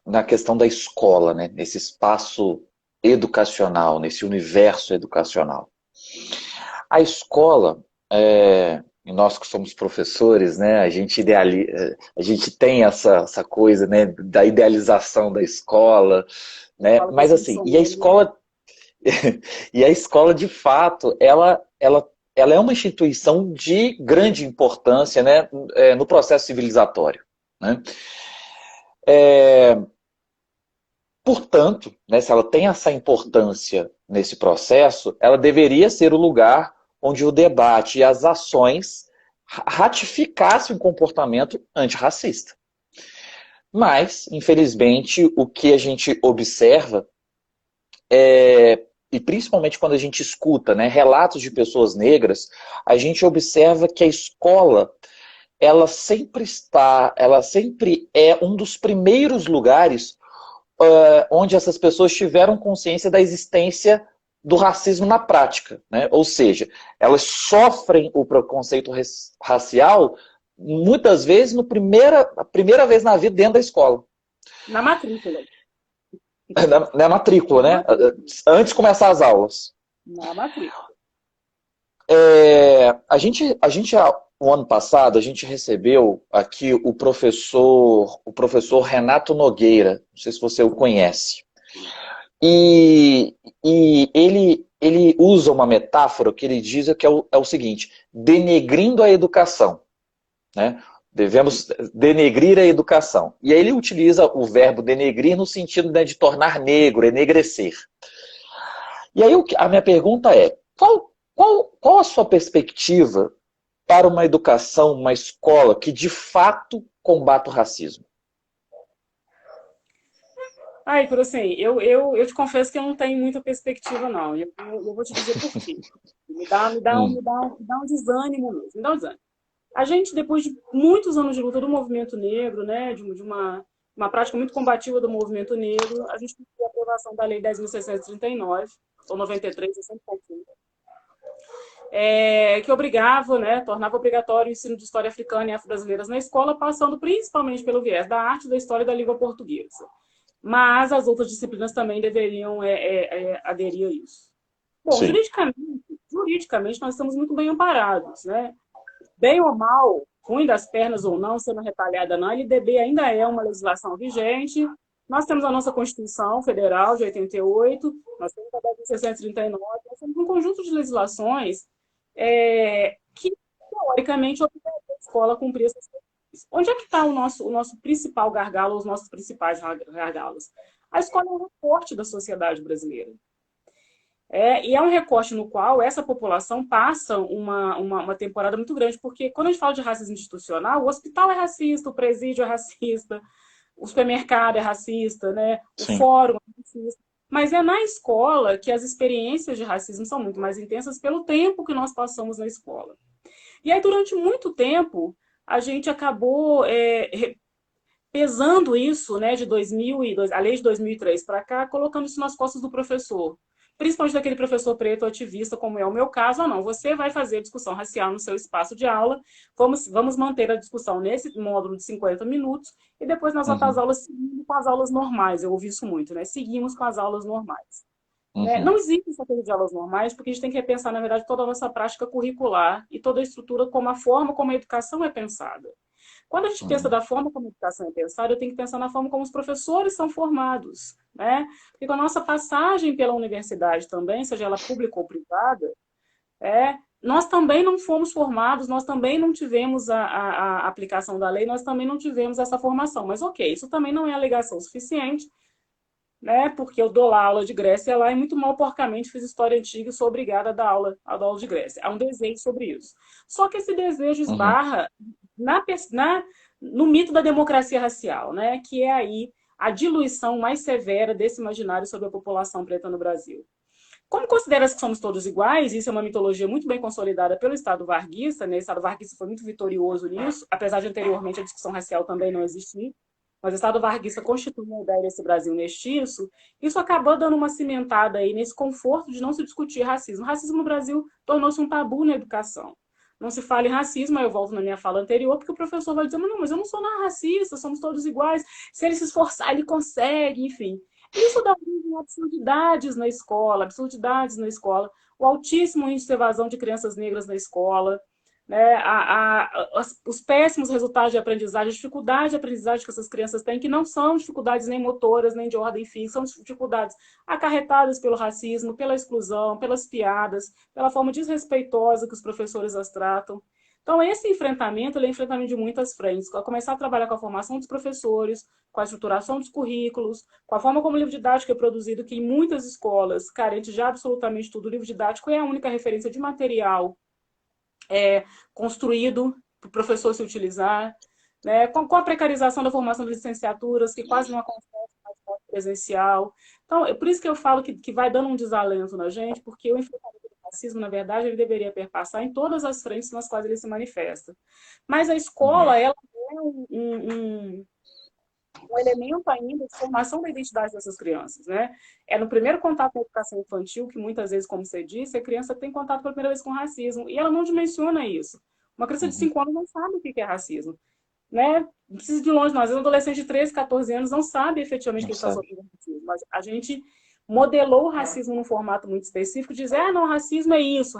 na questão da escola, né, nesse espaço educacional, nesse universo educacional. A escola, e nós que somos professores, né, a gente tem essa coisa, né, da idealização da escola, né, mas assim, e a escola de fato, ela é uma instituição de grande importância, né, no processo civilizatório, né? Portanto, né, se ela tem essa importância nesse processo, ela deveria ser o lugar onde o debate e as ações ratificassem um comportamento antirracista. Mas, infelizmente, o que a gente observa e principalmente quando a gente escuta, né, relatos de pessoas negras, a gente observa que a escola ela sempre é um dos primeiros lugares onde essas pessoas tiveram consciência da existência do racismo na prática, né? Ou seja, elas sofrem o preconceito racial muitas vezes a primeira vez na vida dentro da escola. Na matrícula. Na matrícula, né? Antes de começar as aulas. Na matrícula. O ano passado, a gente recebeu aqui o professor Renato Nogueira, não sei se você o conhece. E ele usa uma metáfora que ele diz que é o seguinte: denegrindo a educação, né? Devemos denegrir a educação. E aí ele utiliza o verbo denegrir no sentido, né, de tornar negro, enegrecer. E aí a minha pergunta é, qual a sua perspectiva para uma educação, uma escola que de fato combate o racismo? Igor, assim, eu te confesso que eu não tenho muita perspectiva, não. Eu vou te dizer por quê. Me dá um desânimo mesmo. Me dá um desânimo. A gente, depois de muitos anos de luta do movimento negro, né, de uma prática muito combativa do movimento negro, a gente teve a aprovação da Lei 10.639, ou 93, eu sempre confundo, que obrigava, né, tornava obrigatório o ensino de história africana e afro-brasileiras na escola, passando principalmente pelo viés da arte, da história e da língua portuguesa. Mas as outras disciplinas também deveriam aderir a isso. Bom, juridicamente nós estamos muito bem amparados, né? Bem ou mal, ruim das pernas ou não, sendo retalhada não, a LDB ainda é uma legislação vigente. Nós temos a nossa Constituição Federal de 88, nós temos a DEC de 639, nós temos um conjunto de legislações que, teoricamente, obrigam a escola a cumprir essas coisas. Onde é que está o nosso principal gargalo, os nossos principais gargalos? A escola é um recorte da sociedade brasileira. E é um recorte no qual essa população passa uma temporada muito grande, porque quando a gente fala de racismo institucional, o hospital é racista, o presídio é racista, o supermercado é racista, né? O fórum é racista. Mas é na escola que as experiências de racismo são muito mais intensas pelo tempo que nós passamos na escola. E aí, durante muito tempo, a gente acabou pesando isso, né, de 2002, a lei de 2003 para cá, colocando isso nas costas do professor. Principalmente daquele professor preto ativista, como é o meu caso, ou não. Você vai fazer discussão racial no seu espaço de aula, vamos manter a discussão nesse módulo de 50 minutos, e depois nas outras aulas seguimos com as aulas normais. Eu ouvi isso muito, né? Seguimos com as aulas normais. Não existe essa coisa de aulas normais, porque a gente tem que repensar, na verdade, toda a nossa prática curricular e toda a estrutura, como a forma como a educação é pensada. Quando a gente pensa da forma como a educação é pensada, eu tenho que pensar na forma como os professores são formados, né? Porque com a nossa passagem pela universidade também, seja ela pública ou privada, nós também não fomos formados, nós também não tivemos a aplicação da lei, nós também não tivemos essa formação. Mas ok, isso também não é alegação suficiente, né? Porque eu dou lá aula de Grécia lá e muito mal porcamente fiz história antiga e sou obrigada a dar aula de Grécia. Há um desejo sobre isso. Só que esse desejo esbarra no mito da democracia racial, né? Que é aí a diluição mais severa desse imaginário sobre a população preta no Brasil. Como considera-se que somos todos iguais, isso é uma mitologia muito bem consolidada pelo Estado varguista, né? O Estado varguista foi muito vitorioso nisso, apesar de anteriormente a discussão racial também não existir. Mas o Estado varguista constituiu a ideia desse Brasil mestiço, isso acabou dando uma cimentada aí nesse conforto de não se discutir racismo. O racismo no Brasil tornou-se um tabu na educação. Não se fala em racismo, aí eu volto na minha fala anterior, porque o professor vai dizer, não, mas eu não sou nada racista, somos todos iguais, se ele se esforçar, ele consegue, enfim. Isso dá origem a absurdidades na escola, o altíssimo índice de evasão de crianças negras na escola, né, os péssimos resultados de aprendizagem, a dificuldade de aprendizagem que essas crianças têm, que não são dificuldades nem motoras, nem de ordem física, são dificuldades acarretadas pelo racismo, pela exclusão, pelas piadas, pela forma desrespeitosa que os professores as tratam. Então, esse enfrentamento, ele é um enfrentamento de muitas frentes. Começar a trabalhar com a formação dos professores, com a estruturação dos currículos, com a forma como o livro didático é produzido, que em muitas escolas, carentes de absolutamente tudo, o livro didático é a única referência de material construído para o professor se utilizar, né? Com a precarização da formação de licenciaturas, que quase não acontece mais no presencial. Então, é por isso que eu falo que vai dando um desalento na gente, porque o enfrentamento do racismo, na verdade, ele deveria perpassar em todas as frentes nas quais ele se manifesta. Mas a escola, ela é um elemento ainda de formação da identidade dessas crianças, né? É no primeiro contato com a educação infantil que muitas vezes, como você disse, a criança tem contato pela primeira vez com racismo e ela não dimensiona isso. Uma criança de 5 anos não sabe o que é racismo, né? Não precisa ir de longe, não. Às vezes um adolescente de 13, 14 anos não sabe efetivamente que ele está sofrendo racismo, mas a gente modelou o racismo num formato muito específico, dizer, não, racismo é isso,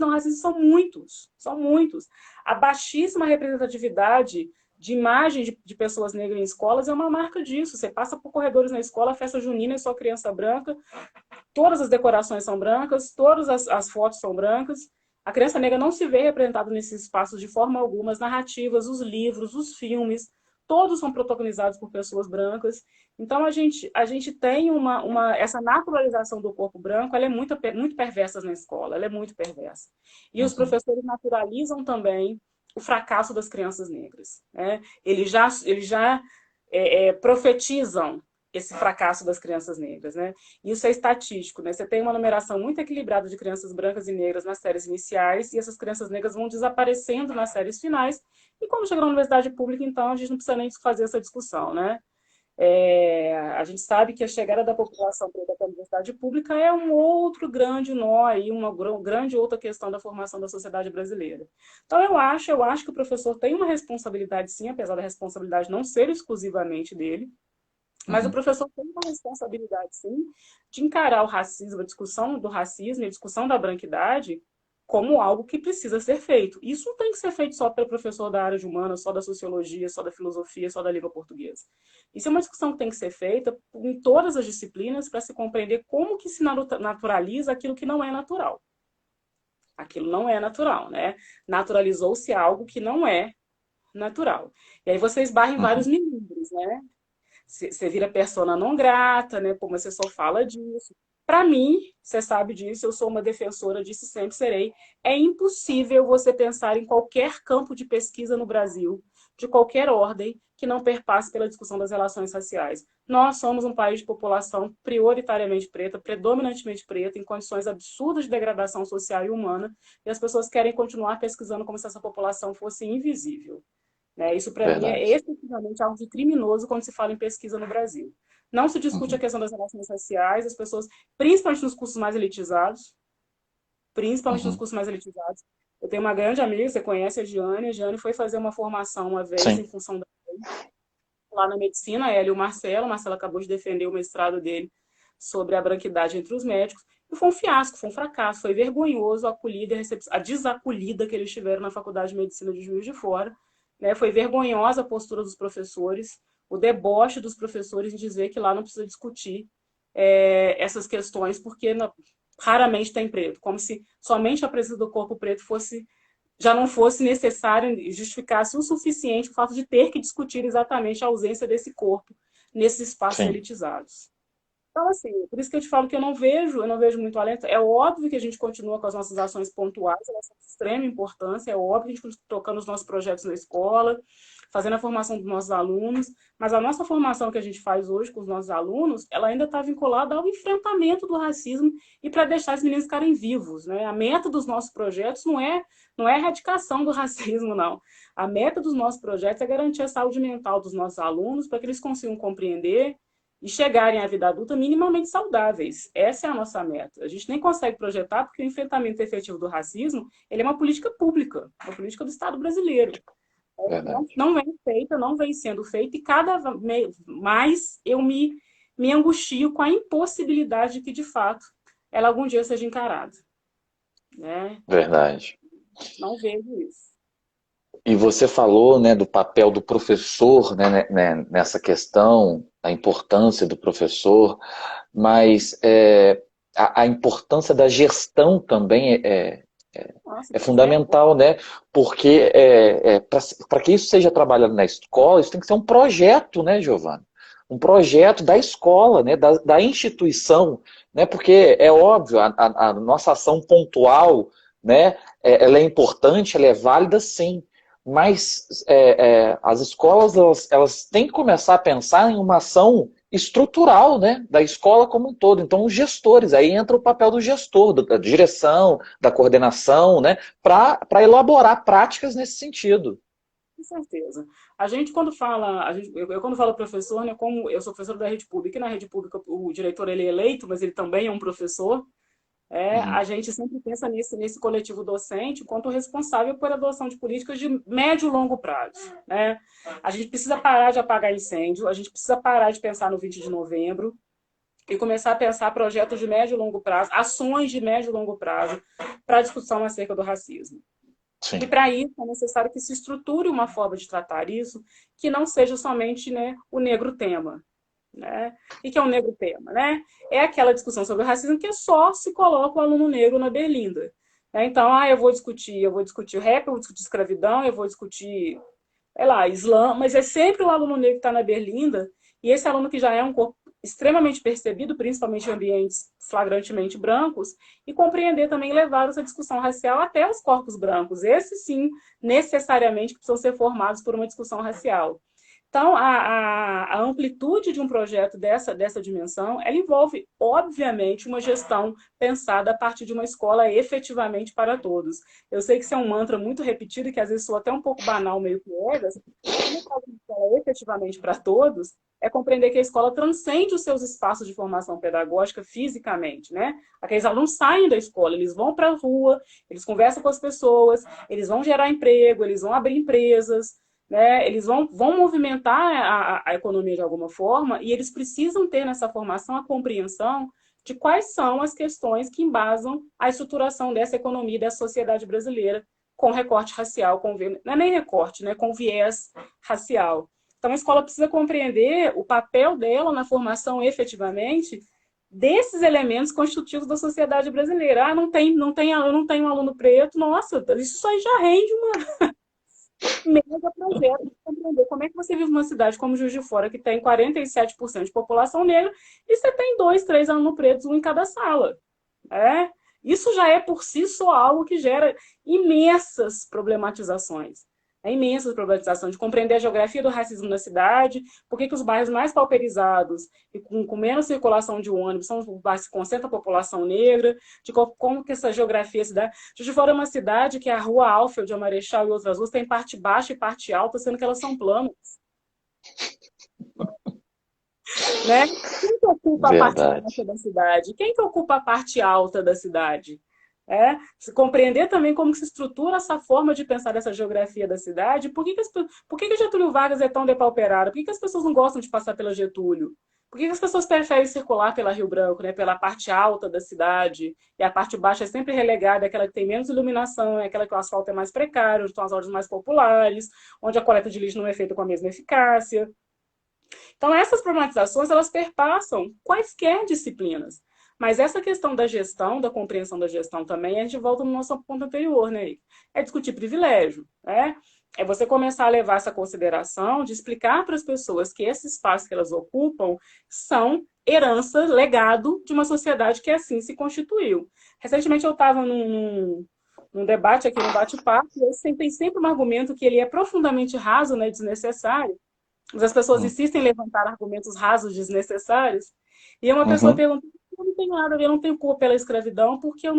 não, racismo são muitos. A baixíssima representatividade de imagem de pessoas negras em escolas é uma marca disso. Você passa por corredores na escola, festa junina e sua criança branca, todas as decorações são brancas, todas as fotos são brancas. A criança negra não se vê representada nesses espaços de forma alguma. As narrativas, os livros, os filmes, todos são protagonizados por pessoas brancas. Então, a gente tem essa naturalização do corpo branco, ela é muito perversa na escola, ela é muito perversa. E os professores naturalizam também o fracasso das crianças negras, né? Eles já profetizam esse fracasso das crianças negras, né? Isso é estatístico, né? Você tem uma numeração muito equilibrada de crianças brancas e negras nas séries iniciais e essas crianças negras vão desaparecendo nas séries finais e quando chega na universidade pública, então, a gente não precisa nem fazer essa discussão, né? A gente sabe que a chegada da população preta para a universidade pública é um outro grande nó, aí, uma grande outra questão da formação da sociedade brasileira. Então, eu acho que o professor tem uma responsabilidade, sim, apesar da responsabilidade não ser exclusivamente dele, mas o professor tem uma responsabilidade, sim, de encarar o racismo, a discussão do racismo e a discussão da branquidade como algo que precisa ser feito. Isso não tem que ser feito só pelo professor da área de humanas, só da sociologia, só da filosofia, só da língua portuguesa. Isso é uma discussão que tem que ser feita em todas as disciplinas para se compreender como que se naturaliza aquilo que não é natural. Aquilo não é natural, né? Naturalizou-se algo que não é natural. E aí você esbarra em vários milímetros, né? Você vira persona não grata, né? Como você só fala disso. Para mim, você sabe disso, eu sou uma defensora disso, sempre serei. É impossível você pensar em qualquer campo de pesquisa no Brasil, de qualquer ordem, que não perpasse pela discussão das relações raciais. Nós somos um país de população prioritariamente preta, predominantemente preta, em condições absurdas de degradação social e humana, e as pessoas querem continuar pesquisando como se essa população fosse invisível. Né? Isso, para mim, é Verdade. efetivamente algo de criminoso quando se fala em pesquisa no Brasil. Não se discute a Uhum. questão das relações raciais, as pessoas, principalmente nos cursos mais elitizados, principalmente nos Uhum. cursos mais elitizados. Eu tenho uma grande amiga, você conhece a Giane foi fazer uma formação uma vez Sim. em função da lá na medicina, ela e o Marcelo acabou de defender o mestrado dele sobre a branquidade entre os médicos, e foi um fiasco, foi um fracasso, foi vergonhoso a acolhida e a desacolhida que eles tiveram na Faculdade de Medicina de Juiz de Fora, né? Foi vergonhosa a postura dos professores, o deboche dos professores em dizer que lá não precisa discutir essas questões, porque raramente tem preto, como se somente a presença do corpo preto já não fosse necessário e justificasse o suficiente o fato de ter que discutir exatamente a ausência desse corpo nesses espaços Sim. elitizados. Então, assim, por isso que eu te falo que eu não vejo muito alento. É óbvio que a gente continua com as nossas ações pontuais, elas são de extrema importância, é óbvio que a gente continua tocando os nossos projetos na escola, fazendo a formação dos nossos alunos, mas a nossa formação que a gente faz hoje com os nossos alunos, ela ainda está vinculada ao enfrentamento do racismo e para deixar os meninos ficarem vivos, né? A meta dos nossos projetos não é a erradicação do racismo, não. A meta dos nossos projetos é garantir a saúde mental dos nossos alunos para que eles consigam compreender e chegarem à vida adulta minimamente saudáveis. Essa é a nossa meta. A gente nem consegue projetar porque o enfrentamento efetivo do racismo ele é uma política pública, uma política do Estado brasileiro. Verdade. Não vem feita, não vem sendo feita, e cada vez mais eu me angustio com a impossibilidade de que, de fato, ela algum dia seja encarada. Né? Verdade. Não vejo isso. E você falou, né, do papel do professor, nessa questão, a importância do professor, mas a importância da gestão também Nossa, é de exemplo. fundamental, né? Porque para que isso seja trabalhado na escola, isso tem que ser um projeto, né, Giovana? Um projeto da escola, né, da instituição, né? Porque é óbvio, a nossa ação pontual, né, ela é importante, ela é válida, sim. Mas as escolas elas têm que começar a pensar em uma ação estrutural, né, da escola como um todo. Então, os gestores, aí entra o papel do gestor, da direção, da coordenação, né, para elaborar práticas nesse sentido. Com certeza. A gente, quando fala, eu quando falo professor, né, como eu sou professor da rede pública, e na rede pública o diretor ele é eleito, mas ele também é um professor, Uhum. a gente sempre pensa nesse coletivo docente enquanto responsável por adoção de políticas de médio e longo prazo. Né? A gente precisa parar de apagar incêndio, a gente precisa parar de pensar no 20 de novembro e começar a pensar projetos de médio e longo prazo, ações de médio e longo prazo para a discussão acerca do racismo. E Sim. para isso é necessário que se estruture uma forma de tratar isso que não seja somente, né, o negro tema. Né? O que é um negro tema? Né? É aquela discussão sobre o racismo que só se coloca o aluno negro na berlinda. Né? Então, eu vou discutir o rap, eu vou discutir escravidão, eu vou discutir, sei lá, Islã, mas é sempre o aluno negro que está na berlinda, e esse aluno que já é um corpo extremamente percebido, principalmente em ambientes flagrantemente brancos, e compreender também levar essa discussão racial até os corpos brancos. Esses, sim, necessariamente precisam ser formados por uma discussão racial. Então, a amplitude de um projeto dessa dimensão, ela envolve, obviamente, uma gestão pensada a partir de uma escola efetivamente para todos. Eu sei que isso é um mantra muito repetido, que às vezes soa até um pouco banal, meio piegas, mas quando eu falo de escola efetivamente para todos, é compreender que a escola transcende os seus espaços de formação pedagógica fisicamente, né? Aqueles alunos saem da escola, eles vão para a rua, eles conversam com as pessoas, eles vão gerar emprego, eles vão abrir empresas, né? Eles vão movimentar a economia de alguma forma, e eles precisam ter nessa formação a compreensão de quais são as questões que embasam a estruturação dessa economia, dessa sociedade brasileira, com recorte racial, não é nem recorte, né, com viés racial. Então, a escola precisa compreender o papel dela na formação, efetivamente, desses elementos constitutivos da sociedade brasileira. Eu não tenho um aluno preto, nossa, isso aí já rende uma mega projeto de compreender como é que você vive uma cidade como Juiz de Fora, que tem 47% de população negra, e você tem 2, 3 alunos pretos, um em cada sala. Isso já é por si só algo que gera imensas problematizações. Imensas problematizações de compreender a geografia do racismo na cidade, por que os bairros mais pauperizados e com menos circulação de ônibus são os bairros que concentram a população negra, de como que essa geografia se dá. Juiz de Fora é uma cidade que a rua Alfred, a Marechal e outras ruas tem parte baixa e parte alta, sendo que elas são planas. Né? Quem que ocupa a parte baixa da cidade? Quem que ocupa a parte alta da cidade? Se compreender também como se estrutura essa forma de pensar dessa geografia da cidade. Por que Getúlio Vargas é tão depauperado? Por que as pessoas não gostam de passar pela Getúlio? Por que as pessoas preferem circular pela Rio Branco, né? Pela parte alta da cidade, e a parte baixa é sempre relegada, é aquela que tem menos iluminação, é aquela que o asfalto é mais precário, onde estão as lojas mais populares, onde a coleta de lixo não é feita com a mesma eficácia. Então, essas problematizações, elas perpassam quaisquer disciplinas. Mas essa questão da gestão, da compreensão da gestão também, a gente volta no nosso ponto anterior, né? É discutir privilégio, né? É você começar a levar essa consideração de explicar para as pessoas que esses espaços que elas ocupam são herança, legado de uma sociedade que assim se constituiu. Recentemente eu estava num debate aqui, num bate-papo, e eu tem sempre um argumento que ele é profundamente raso, né, desnecessário, mas as pessoas insistem em levantar argumentos rasos, desnecessários, e uma pessoa pergunta: eu não tenho nada a ver, eu não tenho culpa pela escravidão, porque eu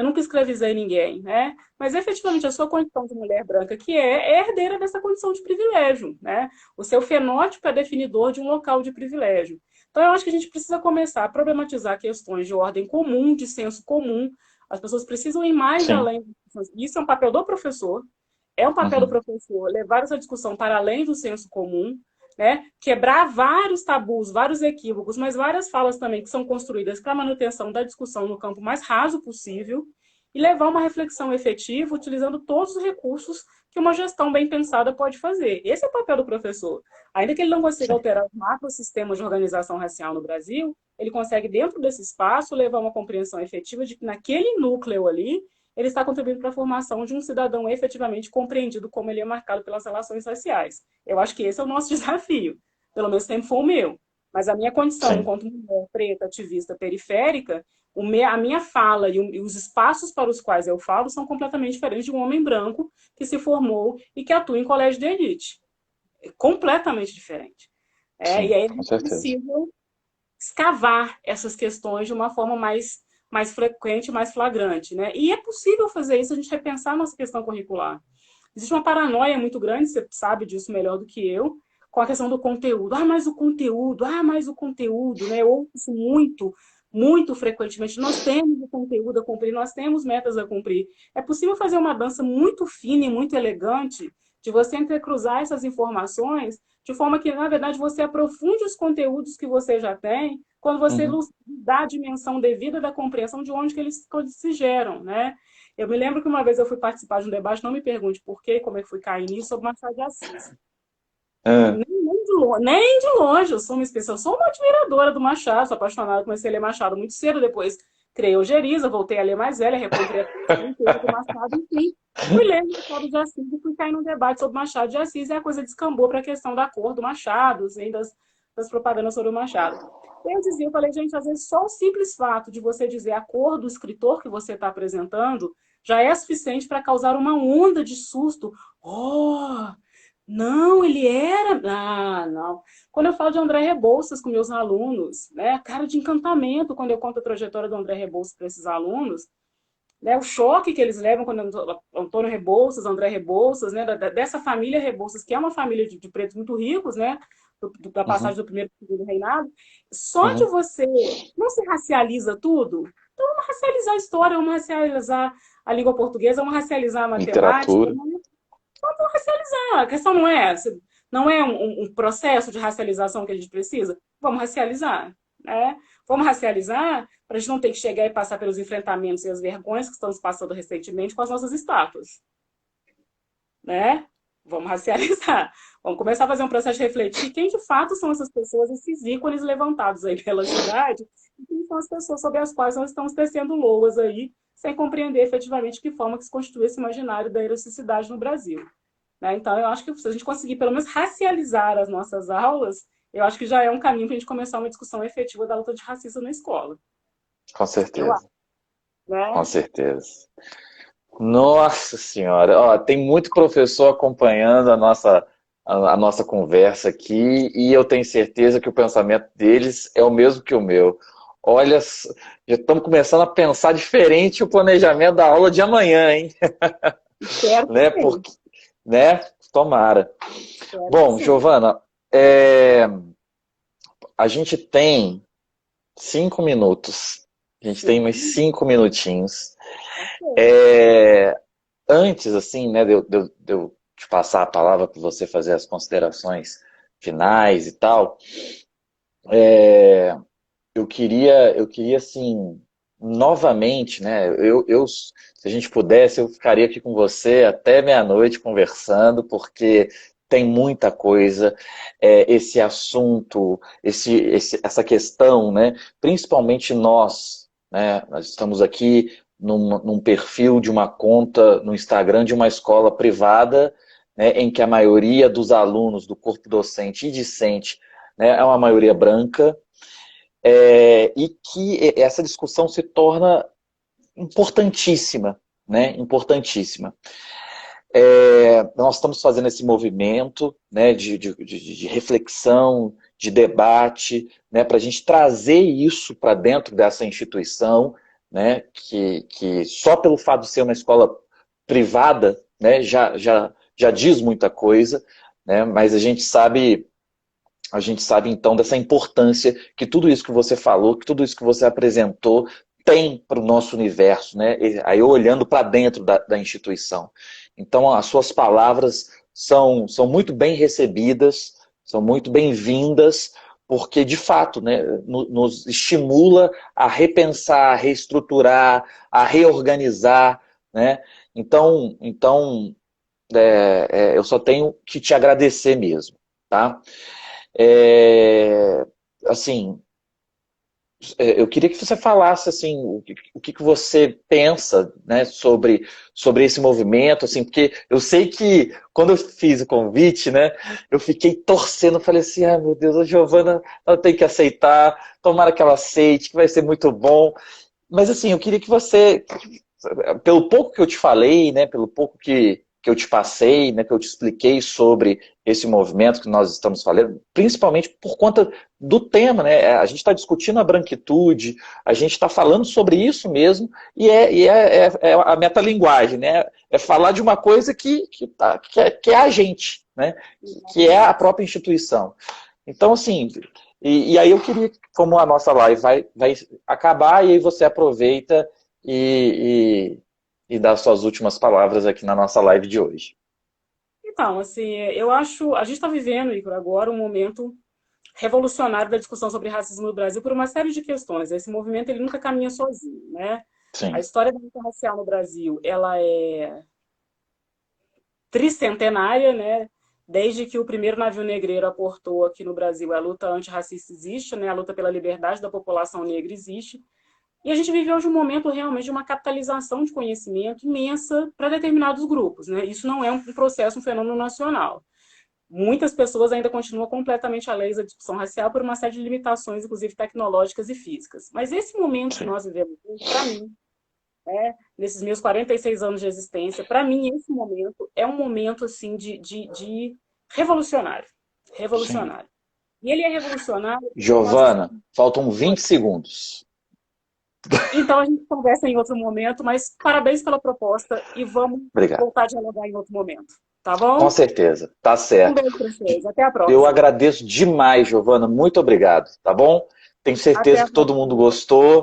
nunca escravizei ninguém, né? Mas, efetivamente, a sua condição de mulher branca, que é herdeira dessa condição de privilégio, né? O seu fenótipo é definidor de um local de privilégio. Então, eu acho que a gente precisa começar a problematizar questões de ordem comum, de senso comum. As pessoas precisam ir mais além. Isso é um papel do professor. É um papel do professor levar essa discussão para além do senso comum, né? Quebrar vários tabus, vários equívocos, mas várias falas também que são construídas para a manutenção da discussão no campo mais raso possível e levar uma reflexão efetiva utilizando todos os recursos que uma gestão bem pensada pode fazer. Esse é o papel do professor. Ainda que ele não consiga alterar os macrosistemas de organização racial no Brasil, ele consegue, dentro desse espaço, levar uma compreensão efetiva de que naquele núcleo ali ele está contribuindo para a formação de um cidadão efetivamente compreendido como ele é marcado pelas relações raciais. Eu acho que esse é o nosso desafio. Pelo menos sempre foi o meu. Mas a minha condição, enquanto mulher preta, ativista, periférica, a minha fala e os espaços para os quais eu falo são completamente diferentes de um homem branco que se formou e que atua em colégio de elite. É completamente diferente. Sim, e aí é possível escavar essas questões de uma forma mais frequente, mais flagrante, né? E é possível fazer isso, a gente repensar a nossa questão curricular. Existe uma paranoia muito grande, você sabe disso melhor do que eu, com a questão do conteúdo. Mais o conteúdo, né? Eu ouço isso muito frequentemente. Nós temos o conteúdo a cumprir, nós temos metas a cumprir. É possível fazer uma dança muito fina e muito elegante de você entrecruzar essas informações de forma que, na verdade, você aprofunde os conteúdos que você já tem, quando você dá a dimensão devida da compreensão de onde que eles se geram, né? Eu me lembro que uma vez eu fui participar de um debate, não me pergunte por quê, como é que fui cair nisso, sobre Machado de Assis. Nem de longe, eu sou uma admiradora do Machado, sou apaixonada, comecei a ler Machado muito cedo, depois criei Ojeriza, voltei a ler mais velha, recomprei a inteira do Machado, enfim. Fui ler Machado de Assis e fui cair num debate sobre Machado de Assis, e a coisa descambou para a questão da cor do Machado, assim, das propagandas sobre o Machado. Eu falei, gente, às vezes só o simples fato de você dizer a cor do escritor que você está apresentando já é suficiente para causar uma onda de susto. Não, ele era... não. Quando eu falo de André Rebouças com meus alunos, né, a cara de encantamento quando eu conto a trajetória do André Rebouças para esses alunos, né, o choque que eles levam quando Antônio Rebouças, André Rebouças, né, dessa família Rebouças, que é uma família de pretos muito ricos, né, da passagem do primeiro e segundo reinado, só de você não se racializa tudo, então vamos racializar a história, vamos racializar a língua portuguesa, vamos racializar a matemática, vamos racializar. A questão não é essa, não é um processo de racialização que a gente precisa, vamos racializar, né? Vamos racializar para a gente não ter que chegar e passar pelos enfrentamentos e as vergonhas que estamos passando recentemente com as nossas estátuas. Né? Vamos racializar. Vamos começar a fazer um processo de refletir quem de fato são essas pessoas, esses ícones levantados aí pela cidade, e quem são as pessoas sobre as quais nós estamos tecendo loas aí, sem compreender efetivamente de que forma que se constitui esse imaginário da heroicidade no Brasil. Né? Então, eu acho que se a gente conseguir pelo menos racializar as nossas aulas, eu acho que já é um caminho para a gente começar uma discussão efetiva da luta de racismo na escola. Com certeza. Acho, né? Com certeza. Nossa Senhora, ó, tem muito professor acompanhando a nossa conversa aqui e eu tenho certeza que o pensamento deles é o mesmo que o meu. Olha, já estamos começando a pensar diferente o planejamento da aula de amanhã, hein? Espero né? que Porque, né? Tomara. Espero Bom, que Giovana, a gente tem 5 minutos. A gente tem mais 5 minutinhos. Antes, assim, né, de eu te passar a palavra para você fazer as considerações finais e tal, eu queria, assim, novamente, né, se a gente pudesse, eu ficaria aqui com você até meia-noite conversando, porque tem muita coisa, esse assunto, essa questão, né, principalmente nós, né, nós estamos aqui num perfil de uma conta no Instagram de uma escola privada, né, em que a maioria dos alunos do corpo docente e discente, né, é uma maioria branca, e que essa discussão se torna importantíssima, né, importantíssima. Nós estamos fazendo esse movimento, né, de reflexão, de debate, né, para a gente trazer isso para dentro dessa instituição, né, que só pelo fato de ser uma escola privada, né, já diz muita coisa, né, mas a gente sabe então dessa importância que tudo isso que você falou, que tudo isso que você apresentou tem para o nosso universo, né, aí olhando para dentro da instituição. Então as suas palavras são muito bem recebidas, são muito bem-vindas, porque, de fato, né, nos estimula a repensar, a reestruturar, a reorganizar, né? Então eu só tenho que te agradecer mesmo, tá? Assim, eu queria que você falasse assim, o que você pensa, né, sobre esse movimento, assim, porque eu sei que quando eu fiz o convite, né, eu fiquei torcendo, falei assim, ah, meu Deus, a Giovana, ela tem que aceitar, tomara que ela aceite, que vai ser muito bom. Mas assim, eu queria que você, pelo pouco que eu te falei, né, pelo pouco que eu te passei, né, que eu te expliquei sobre esse movimento que nós estamos falando, principalmente por conta do tema, né? A gente está discutindo a branquitude, a gente está falando sobre isso mesmo, e é a metalinguagem, né? É falar de uma coisa que é a gente, né? Que é a própria instituição. Então, assim, e aí eu queria, como a nossa live vai acabar, e aí você aproveita e dar suas últimas palavras aqui na nossa live de hoje. Então, assim, eu acho, a gente está vivendo, Igor, agora um momento revolucionário da discussão sobre racismo no Brasil por uma série de questões. Esse movimento ele nunca caminha sozinho, né? Sim. A história da luta racial no Brasil, ela é tricentenária, né? Desde que o primeiro navio negreiro aportou aqui no Brasil, a luta antirracista existe, né? A luta pela liberdade da população negra existe. E a gente vive hoje um momento realmente de uma capitalização de conhecimento imensa para determinados grupos, né? Isso não é um processo, um fenômeno nacional. Muitas pessoas ainda continuam completamente alheias à discussão racial por uma série de limitações, inclusive tecnológicas e físicas. Mas esse momento que nós vivemos, para mim, nesses meus 46 anos de existência, para mim esse momento é um momento assim de revolucionário. Revolucionário. Sim. E ele é revolucionário... Giovana, faltam 20 segundos. Então a gente conversa em outro momento, mas parabéns pela proposta e vamos voltar a dialogar em outro momento. Tá bom? Com certeza, tá certo. Um beijo para vocês, até a próxima. Eu agradeço demais, Giovana, muito obrigado, tá bom? Tenho certeza que todo mundo gostou.